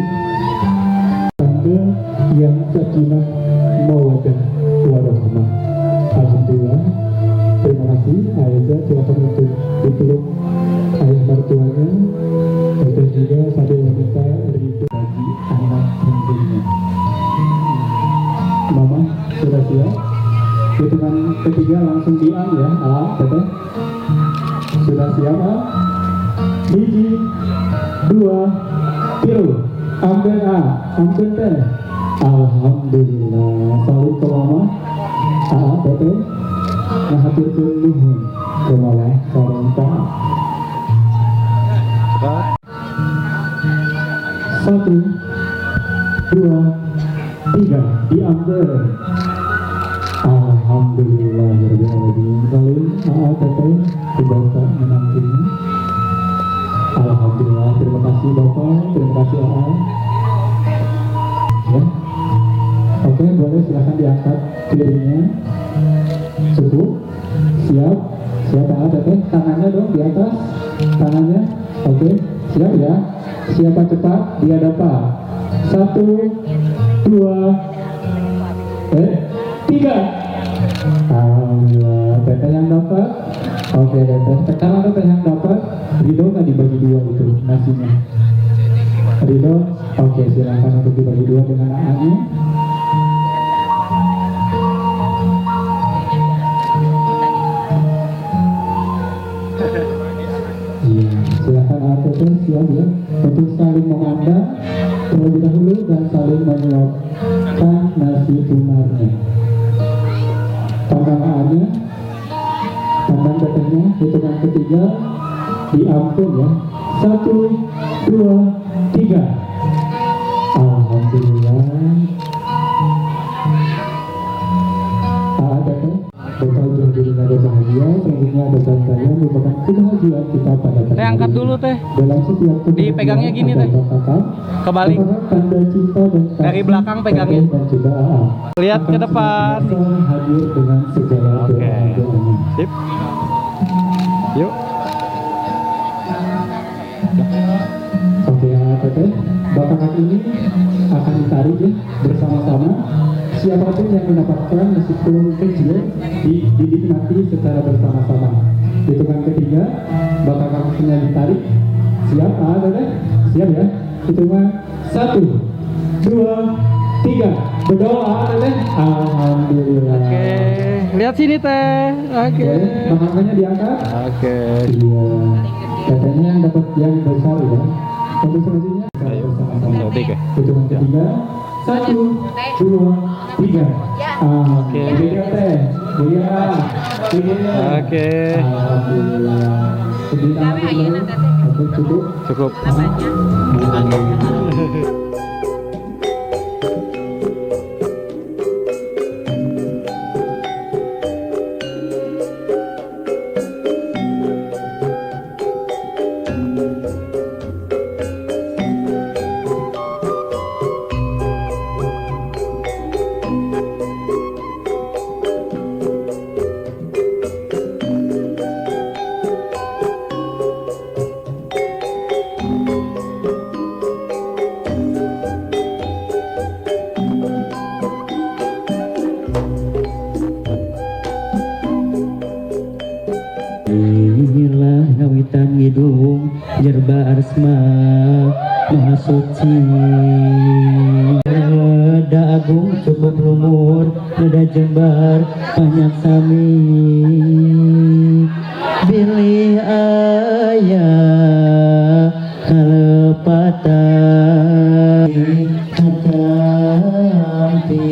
Tanda yang sakinah mawaddah warahmah. Alhamdulillah. Terima kasih. Aiza, silakan untuk dipeluk ayah mertuanya. Dan juga satu wanita ridho bagi anak tentunya. Mama sudah siap? Hitungan ketiga langsung diam ya. A, teteh. Sudah siap A? Hiji, dua, tiru. Ambil A, ambil teh. Alhamdulillah. Salut ke mama. A, teteh. Ngahaturkeun nuhun ke mama sareng Pak. 1, 2, 3 diambil. Alhamdulillah saling teteh di Bapak menantunya. Alhamdulillah, terima kasih Bapak, terima kasih ya. Oke, boleh silahkan diangkat piringnya. Cukup, siap, siap teteh, tangannya dong di atas, tangannya. Oke, siap ya. Siapa cepat dia dapat. 1, 2, 3. Alhamdulillah, teteh yang dapat. Oke, teteh. Sekarang teteh yang dapat. Ridho nggak dibagi dua itu nasinya? Ridho. Oke, silakan untuk dibagi dua dengan anaknya. Silakan teteh siap ya untuk saling memandang terlebih dahulu dan saling menyuapkan nasi tunarnya. Pandang A-nya, pandang tetehnya, hitungan ketiga diampun ya. 1, 2, 3. Alhamdulillah. Teteh Bapak Ibu hadirin ada bahagia, selanjutnya ada bantayan merupakan kebahagiaan kita pada Teh angkat dulu teh. dalam setiap Dipegangnya gini teh. Kebalik. Tanda cinta dan kasih Dari belakang pegangnya. dan juga Lihat ke depan. hadir dengan segala doa-doanya. Sip. Yuk. Oke, teteh, belakangan ini akan ditarik ya bersama-sama. Siapapun yang mendapatkan nasi tulung kecil dinikmati secara bersama-sama. Hitungan ketiga, bakal kakinya ditarik. Siap, teteh? Siap ya? Hitungan 1, 2, 3. Berdoa, teteh. Alhamdulillah. Oke, lihat sini teh. Oke. Makanannya diangkat. Oke. Iya. Tetehnya yang dapat yang besar ya. Untuk selanjutnya bersama-sama. Hitungan ketiga. 1, 2, 3. Oke. Tiga teh. Iya. Tiga. Oke. Alhamdulillah. Sedih tangan dulu. Oke, cukup. Cukup. Inilah ngawitan hidung jerba arsma maha suci. Reda agung cukup lumur, reda jembar banyak sami. Bilih ayah kalepatan katampi.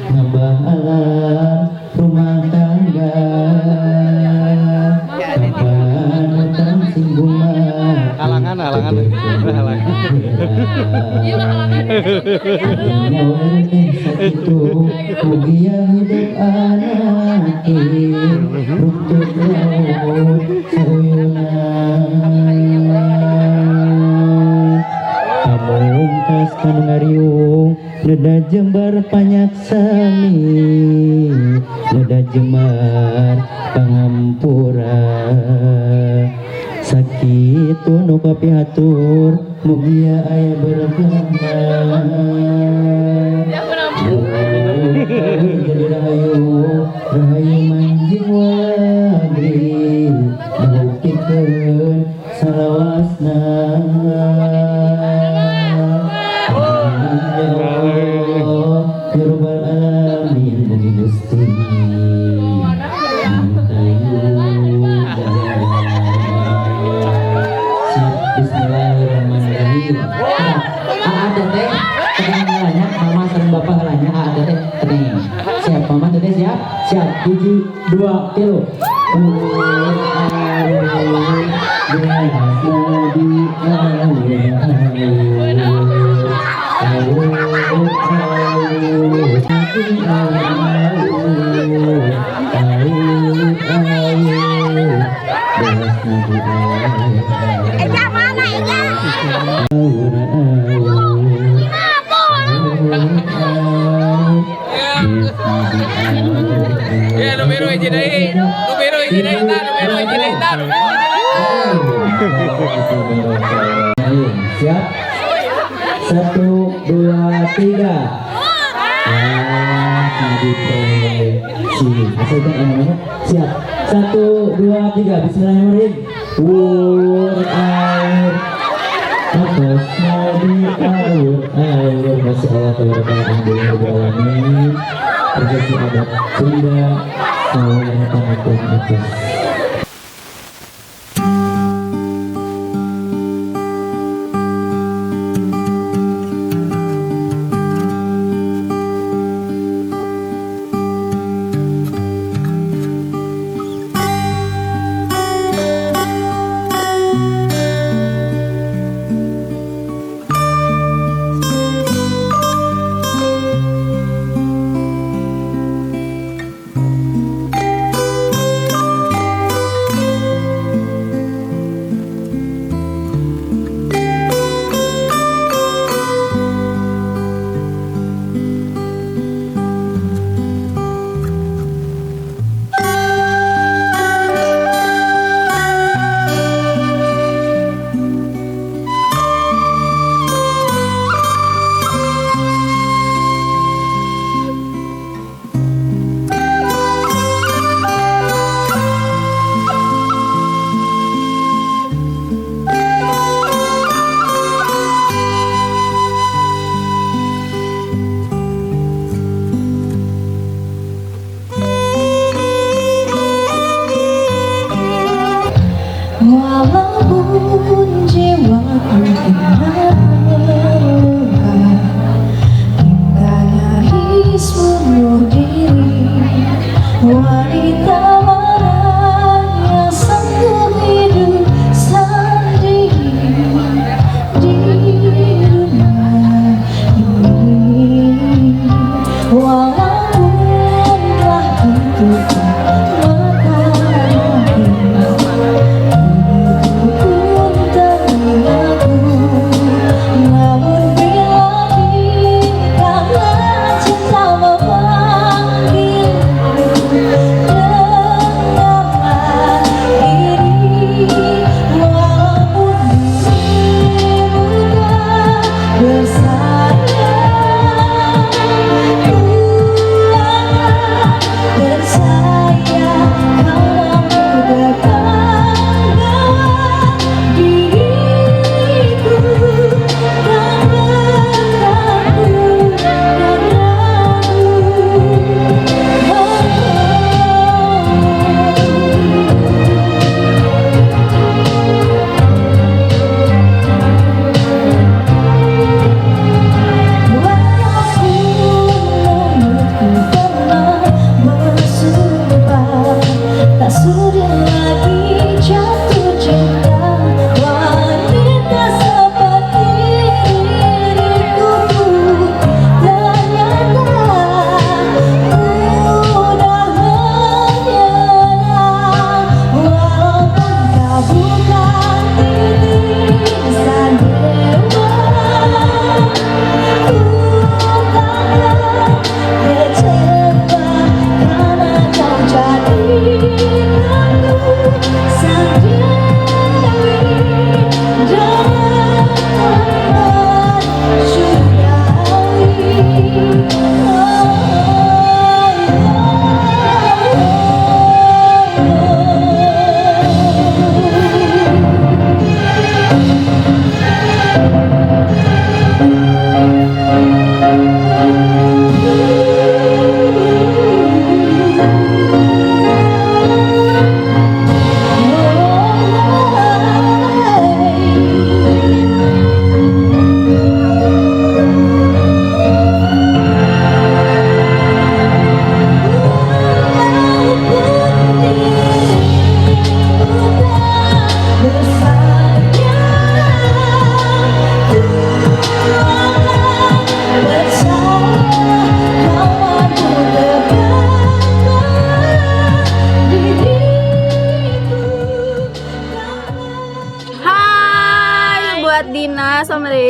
Ngebahalan rumah tangga kapan datang singgung Halangan. itu mugia hidup anak runtut laut Pungkas Kanungariung Leda Jembar Panyaksami Leda Jembar Pangampura Sakitu nu kapihatur mugia aya berkembang jadi rahayu rahayu manjing wagri bukikeun salawasna ya Allah ya Rabbal alamin mugi Gusti Bismillahirrahmanirrahim. Ada teh, tenang ngalanya, mama sareng bapak ngalanya, ada teh, tenang. Siap, mama teh siap, siap. 7, 2, 3. Ya, numero hiji deui. Numero hiji deui tah, numero hiji deui tah. Siap. 1, 2, 3. Sini, siap. 1, 2, 3. Bismillahirrahmanirrahim. Air. Atas nabi air. Masya Allah, alhamdulillah. Rezeki adat Sunda. Saya yang pamit atas.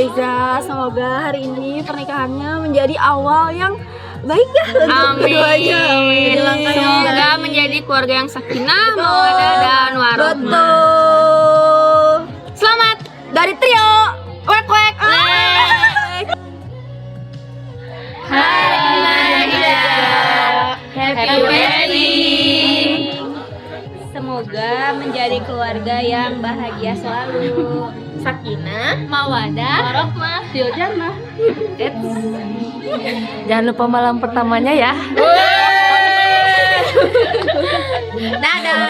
Aiza, semoga hari ini pernikahannya menjadi awal yang baik ya untuk keduanya. Amin. Semoga menjadi keluarga yang sakinah, mawaddah dan warahmah. Betul. Selamat dari trio Wek Wek. Happy wedding. Semoga menjadi keluarga yang bahagia selalu. Sakinah, mawaddah, warahmah, fil jannah. Jangan lupa malam pertamanya ya. Dadah.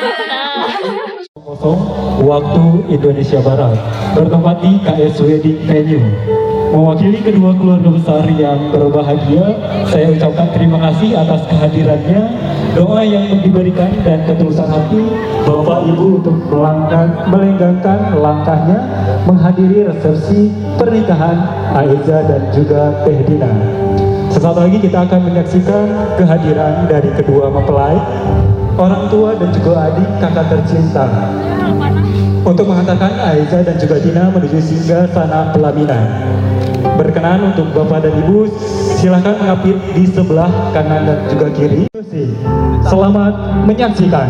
Waktu Indonesia Barat bertempat di KS Wedding Venue. Mewakili kedua keluarga besar yang berbahagia, saya ucapkan terima kasih atas kehadirannya, doa yang diberikan dan ketulusan hati Bapak Ibu untuk melenggangkan langkahnya menghadiri resepsi pernikahan Aiza dan juga Teh Dina. Sesaat lagi kita akan menyaksikan kehadiran dari kedua mempelai, orang tua dan juga adik kakak tercinta, untuk mengantarkan Aiza dan juga Dina menuju singgah sana pelaminan. Berkenan untuk Bapak dan Ibu, silahkan mengapit di sebelah kanan dan juga kiri. Selamat menyaksikan.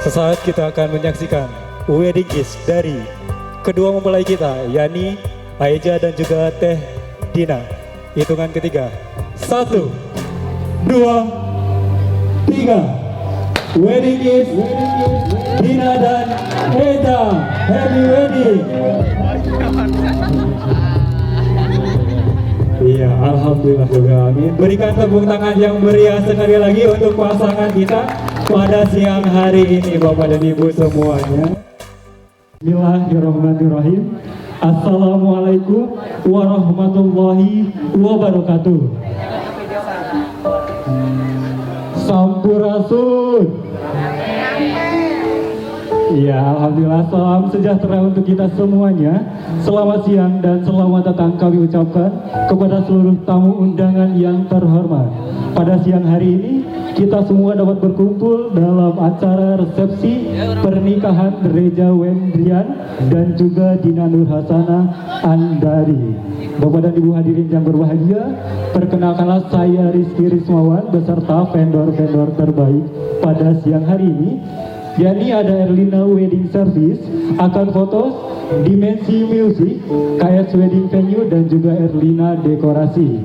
Sesaat kita akan menyaksikan wedding kiss dari kedua mempelai kita, yakni Aiza dan juga Teh Dina. Hitungan ketiga, 1, 2, 3. Wedding kiss Dina dan Aiza. Happy wedding. Iya, alhamdulillah juga, amin. Berikan tepuk tangan yang meriah sekali lagi untuk pasangan kita pada siang hari ini, Bapak dan Ibu semuanya. Bismillahirrahmanirrahim. Assalamualaikum warahmatullahi wabarakatuh. Sampurasun. Iya, alhamdulillah, salam sejahtera untuk kita semuanya. Selamat siang dan selamat datang kami ucapkan kepada seluruh tamu undangan yang terhormat. Pada siang hari ini kita semua dapat berkumpul dalam acara resepsi pernikahan Reza Wendrian dan juga Dina Nur Hasanah Andari. Bapak dan Ibu hadirin yang berbahagia, perkenalkanlah saya Rizky Rismawan beserta vendor-vendor terbaik pada siang hari ini, yakni ada Erlina Wedding Service, akan foto, Dimensi Music, KS Wedding Venue, dan juga Erlina Dekorasi.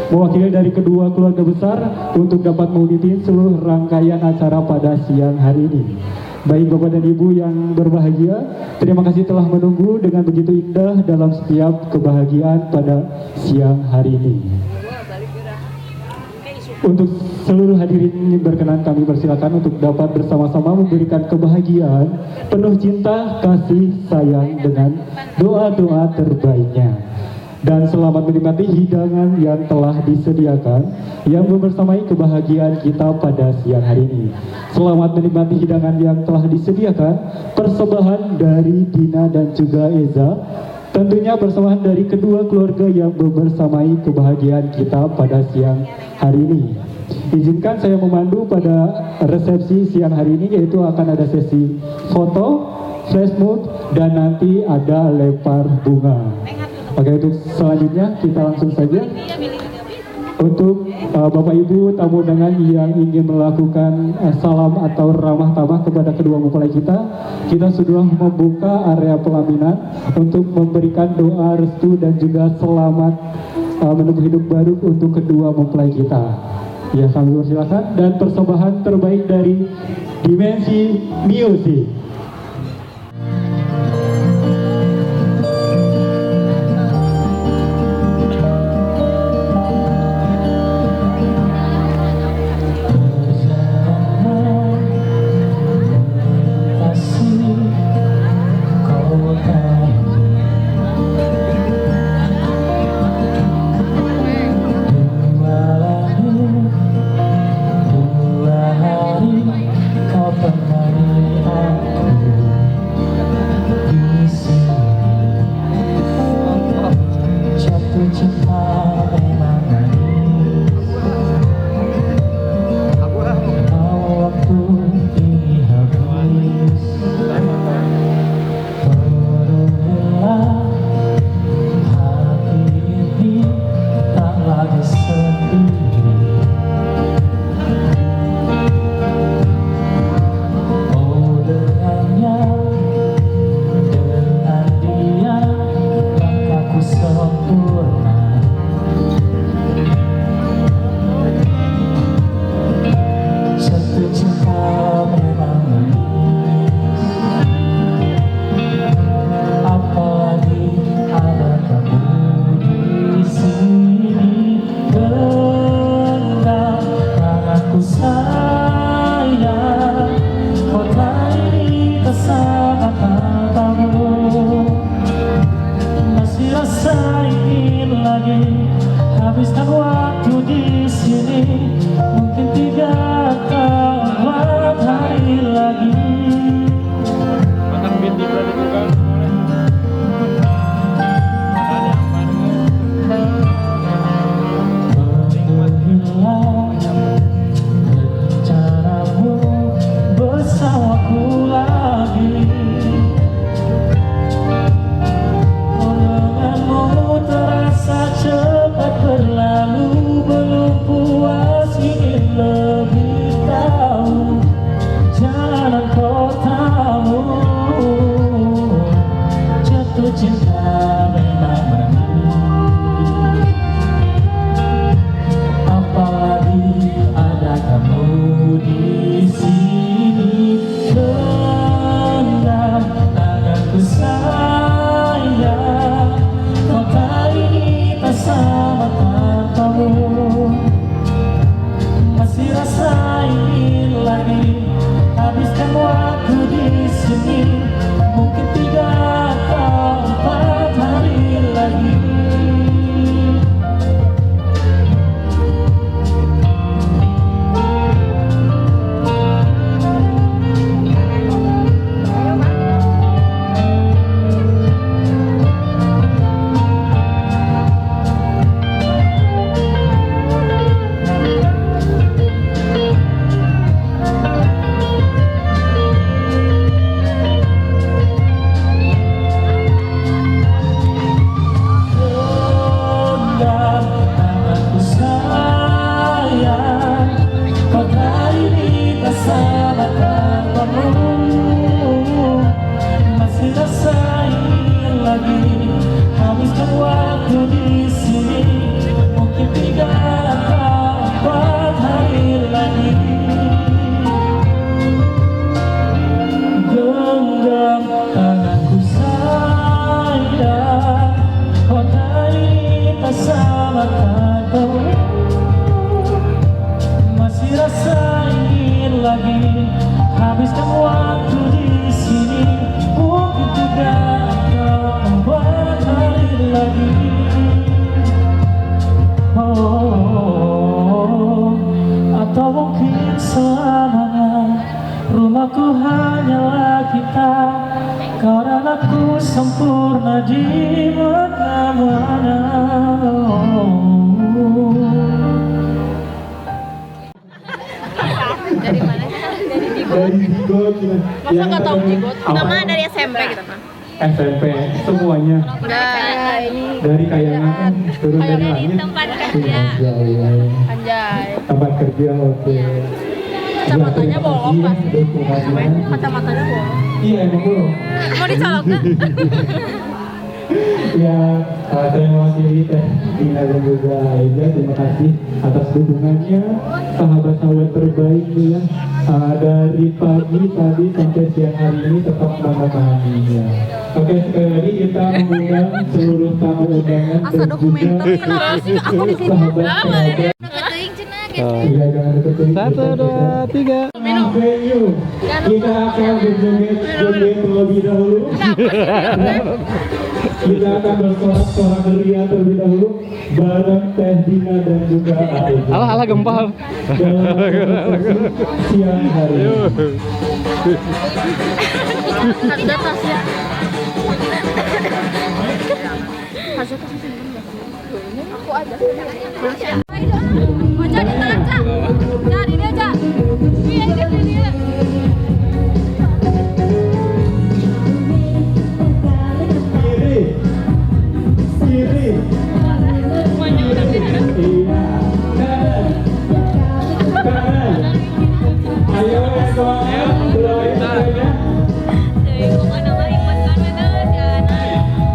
Mewakili dari kedua keluarga besar untuk dapat memimpin seluruh rangkaian acara pada siang hari ini. Baik Bapak dan Ibu yang berbahagia, terima kasih telah menunggu dengan begitu indah dalam setiap kebahagiaan pada siang hari ini. Untuk Seluruh hadirin berkenan kami persilakan untuk dapat bersama-sama memberikan kebahagiaan, penuh cinta, kasih, sayang dengan doa-doa terbaiknya. Dan selamat menikmati hidangan yang telah disediakan yang membersamai kebahagiaan kita pada siang hari ini. Selamat menikmati hidangan yang telah disediakan, persembahan dari Dina dan juga Eza, tentunya persembahan dari kedua keluarga yang membersamai kebahagiaan kita pada siang hari ini. Izinkan saya memandu pada resepsi siang hari ini, yaitu akan ada sesi foto, flash mood, dan nanti ada lempar bunga. Oke, untuk selanjutnya kita langsung saja untuk Bapak Ibu tamu undangan yang ingin melakukan salam atau ramah tamah kepada kedua mempelai kita sudah membuka area pelaminan untuk memberikan doa restu dan juga selamat menempuh hidup baru untuk kedua mempelai kita. Ya, kami persilakan, dan persembahan terbaik dari Dimensi Music. Rumahku hanyalah kita, kau dan aku sempurna di mana-mana. Dari mana? Dari Digot. Masa nggak tahu Digot? Kita mah dari SMP kita mah. SMP semuanya dari kayangan kan turun dari langit. Tempat kerja. Anjay. Tempat kerja, oke. Kacamatanya bolong nggak sih? Kacamatanya bolong. Iya emang bolong. Mau dicolok kan? Ya, saya mewakili Teh Dina dan juga Aida, terima kasih atas dukungannya, sahabat-sahabat terbaik ya, dari pagi tadi sampai siang hari ini tetap menemaninya. Oke, sekali lagi kita mengundang seluruh tamu undangan dan juga sahabat-sahabat. Iya, jangan deket-deket. 1, 2, 3. Venue, kita akan berjoget terlebih dahulu. Kita akan bersorak-sorak ria terlebih dahulu bareng Teh Dina dan juga Aida. Alah gempal. Siang hari. Ada tasnya. Aku aja. Bocah di tangan, Cak. Cari dia, Cak. Dia. Kiri. Iya. Kanan. Ayo semuanya, mulai.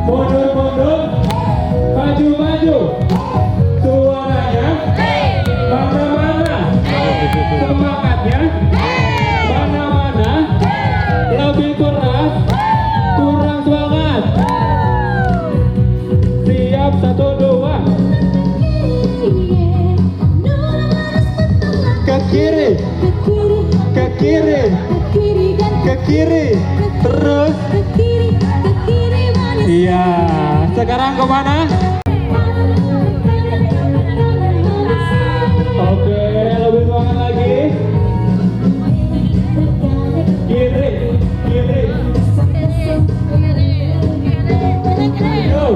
Mundur. Maju. Suaranya. Mana-mana. Semangatnya. Mana-mana. Lebih keras. Kurang semangat. Siap 1, 2. Ke kiri. Terus. Iya. Sekarang kemana? Oke, lebih semangat lagi. Kiri. Yo.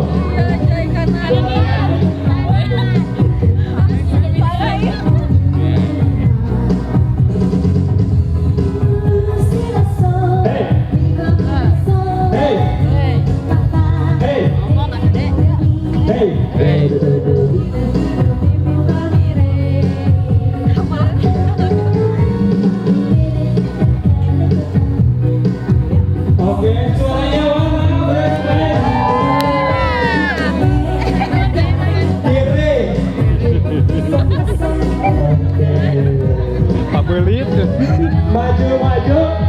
Hey. Oke, suaranya mana? Kiri. Pak Belit. Maju.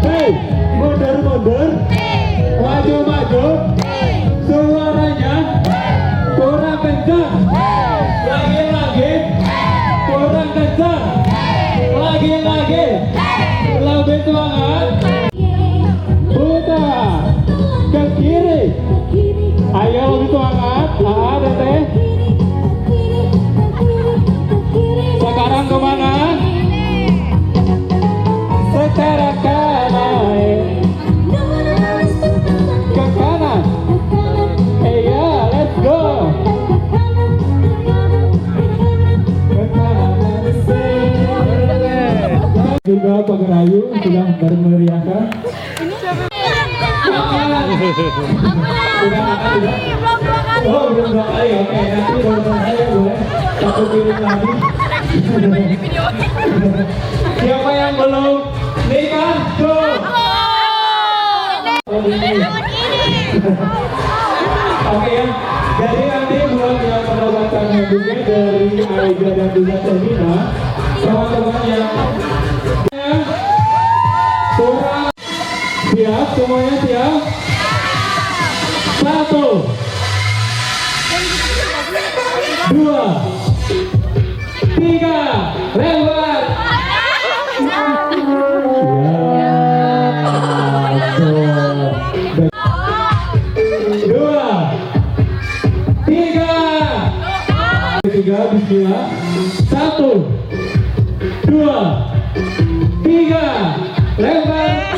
Hey, mundur. Maju. Suaranya kurang kencang. Lagi. Kurang kencang. Lagi. Lebih semangat. Buka. Ke kiri. Ayo lebih semangat. Ada Teh. Sekarang kemana? Sekarang kanan. Ke kanan. Iya, let's go. Juga Pagerayu sudah bermeriahkan. Oh, belum 2 kali. Oke, nanti teman-teman saya boleh satu kirim lagi. Siapa yang belum nikah? Go! Oke ya, jadi nanti buat yang mendapatkan hadiahnya dari Aida dan juga Dina, teman-teman yang kurang siap, semuanya siap? 1, 2, 3, lewat. Tiga, bismillah. 1, 2, 3, lempar.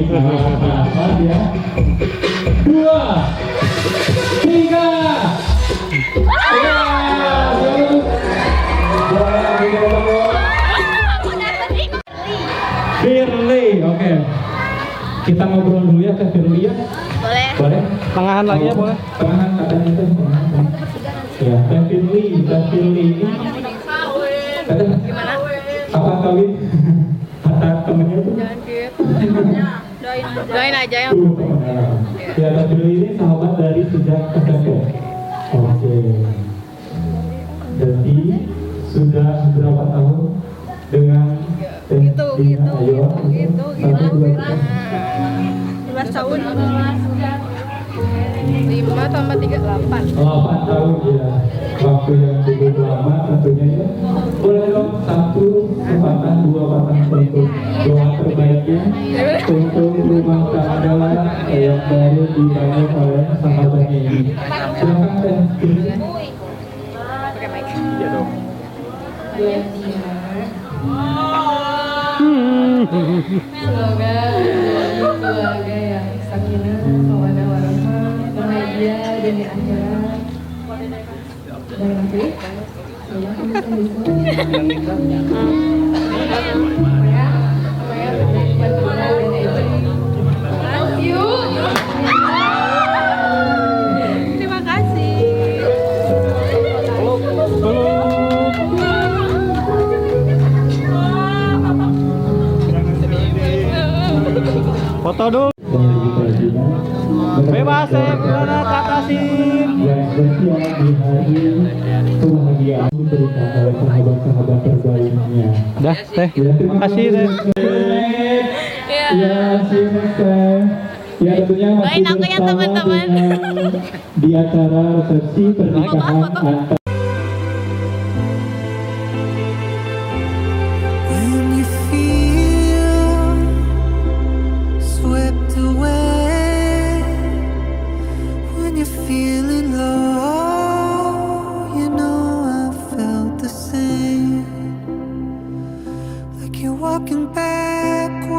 Nah, ya. 2, 3. Firly, oke. Kita ngobrol dulu ya, Teh Firly ya. Boleh. Boleh. Tengahan lagi ya boleh. Tengahan katanya itu. Ya, Teh Firly ini. Gimana? Apa kawin? Kata temennya tuh. Jangan gitu. Doain aja yang Ya, Teh Firly ini sahabat dari sejak SMP. Oke. Jadi sudah berapa tahun dengan gitu. 12 tahun. 5 tambah 3, 8. 8 tahun ya. Waktu yang cukup lama tentunya ya. Boleh dong satu patah, 2 patah untuk doa terbaiknya untuk rumah tangga yang baru dibangun oleh sahabatnya ini. Silakan Teh. Pakai mic. Iya dong. Semoga keluarga yang sakinah, mawaddah warahmah, bahagia dunia akhirat. Dan nanti Terima kasih. Foto dulu. Bebas ya, gimana katasin. Yang spesial di hari kebahagiaan diberikan oleh sahabat-sahabat terbaiknya. Dah, Teh. Terima kasih, Teh. Ya, see you next time. Ya, tentunya masih Doain aku ya, bersama teman-teman. dengan di acara resepsi pernikahan antar When you feel swept away, when you're feeling low, you know I felt the same. Like you're walking backwards,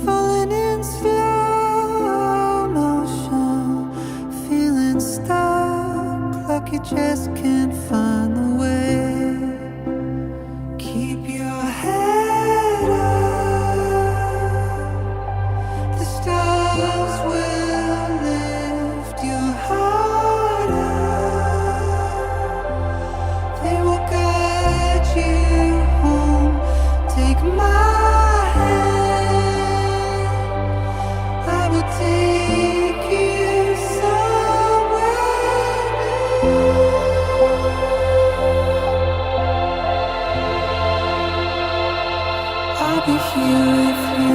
falling in slow motion, feeling stuck, like you just can't find the way. Keep your head up, the stars will lift your heart up, they will guide you home. Take my hand, I will take you somewhere new. I'll be here with you.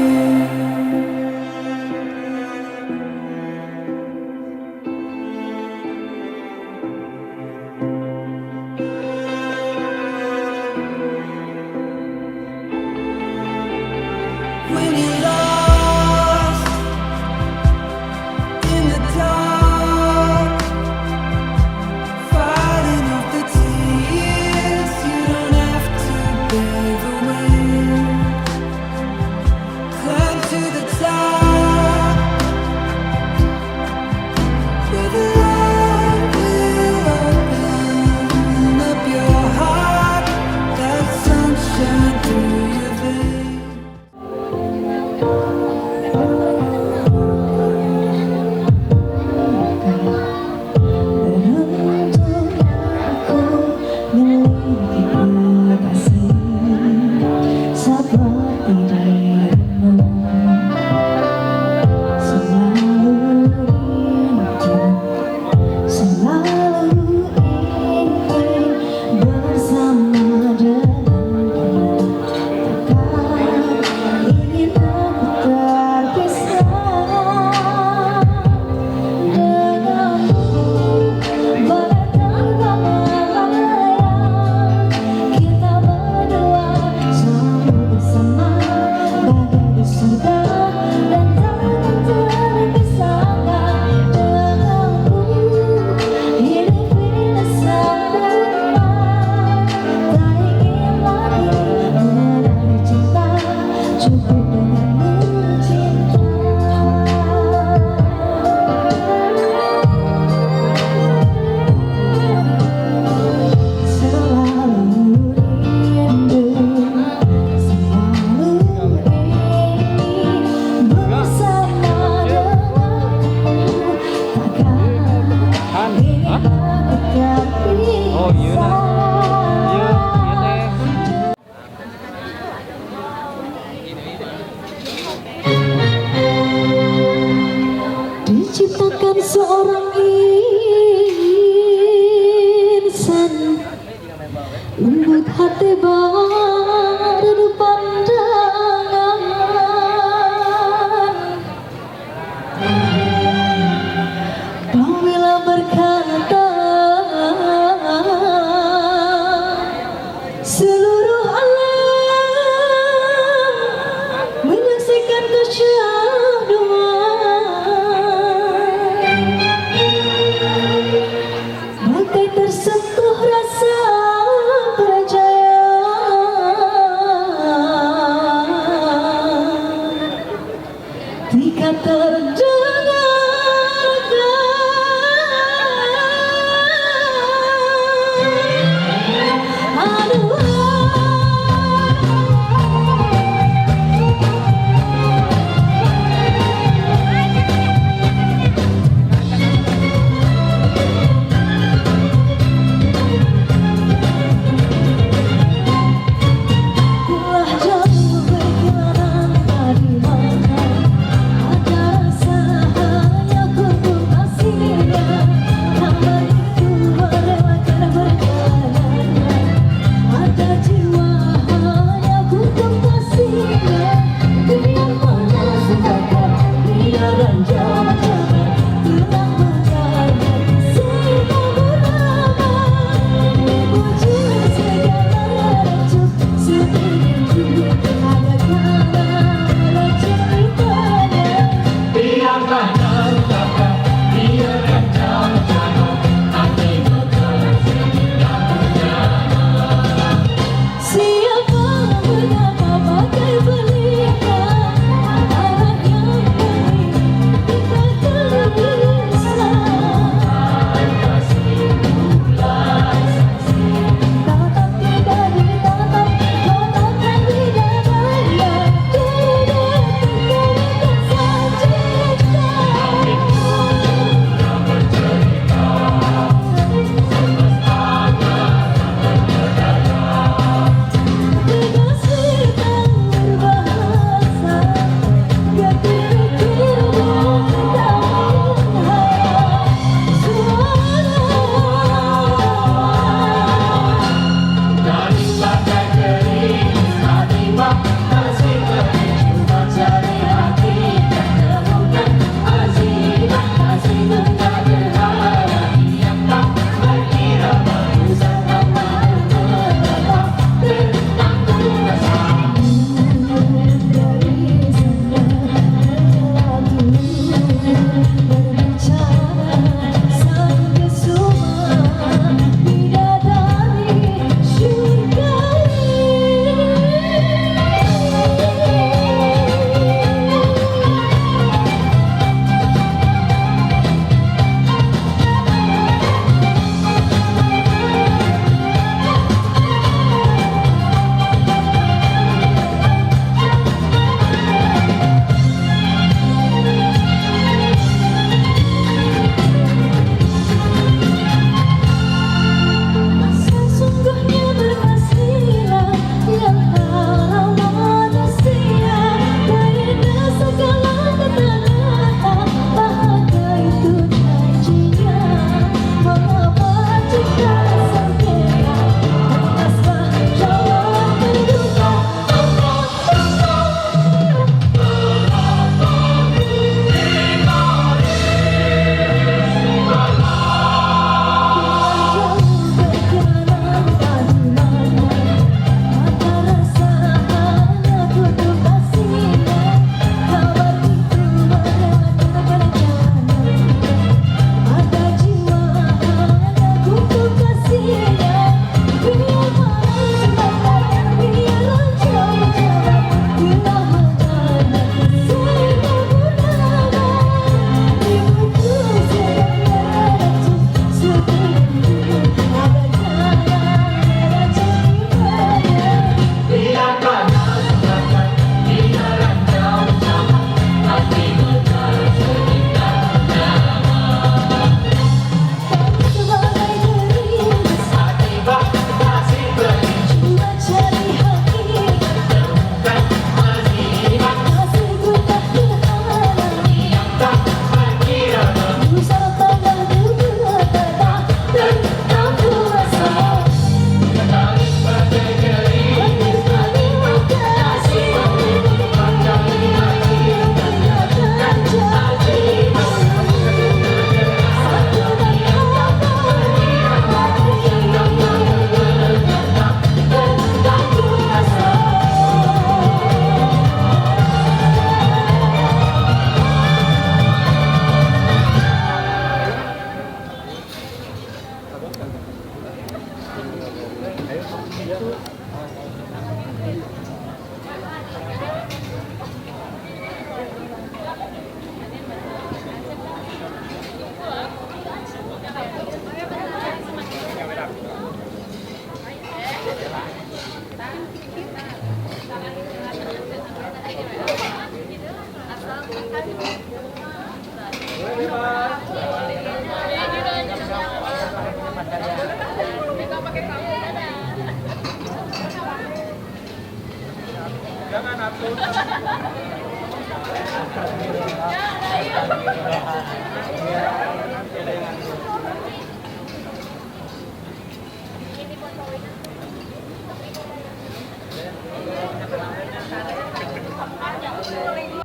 When you're lost in the dark, fighting off the tears, you don't have to brave away. Climb to the top, where the light will open up your heart, that sunshine through your veins. lembut hati baru pandangan. Bila berkata seluruh alam menyaksikan kesyahduan, bagai tersentuh rasa percaya. Jika terdengar aduh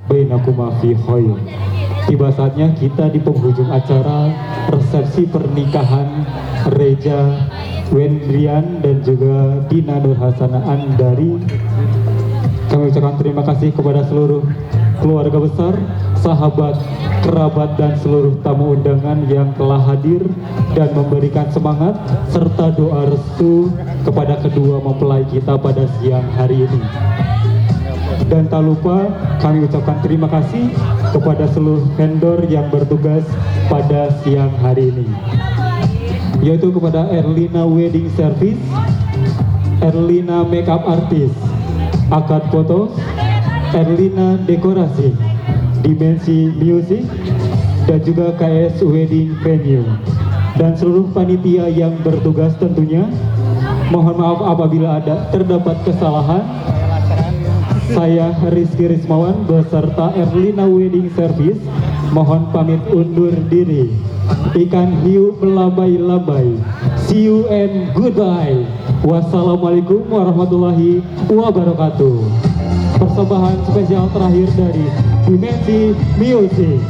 Bainakuma fi khair. Tiba saatnya kita di penghujung acara resepsi pernikahan Reja Wendrian dan juga Dina Nur Hasanah Andari. Kami ucapkan terima kasih kepada seluruh keluarga besar, sahabat, kerabat dan seluruh tamu undangan yang telah hadir dan memberikan semangat serta doa restu kepada kedua mempelai kita pada siang hari ini. Dan tak lupa kami ucapkan terima kasih kepada seluruh vendor yang bertugas pada siang hari ini, yaitu kepada Erlina Wedding Service, Erlina Makeup Artist, Akad Foto, Erlina Dekorasi, Dimensi Music, dan juga KS Wedding Venue, dan seluruh panitia yang bertugas tentunya. Mohon maaf apabila ada terdapat kesalahan. Saya Rizky Rismawan beserta Erlina Wedding Service mohon pamit undur diri. Ikan hiu melambai-lambai. See you and goodbye. Wassalamualaikum warahmatullahi wabarakatuh. Persembahan spesial terakhir dari Dimensi Music.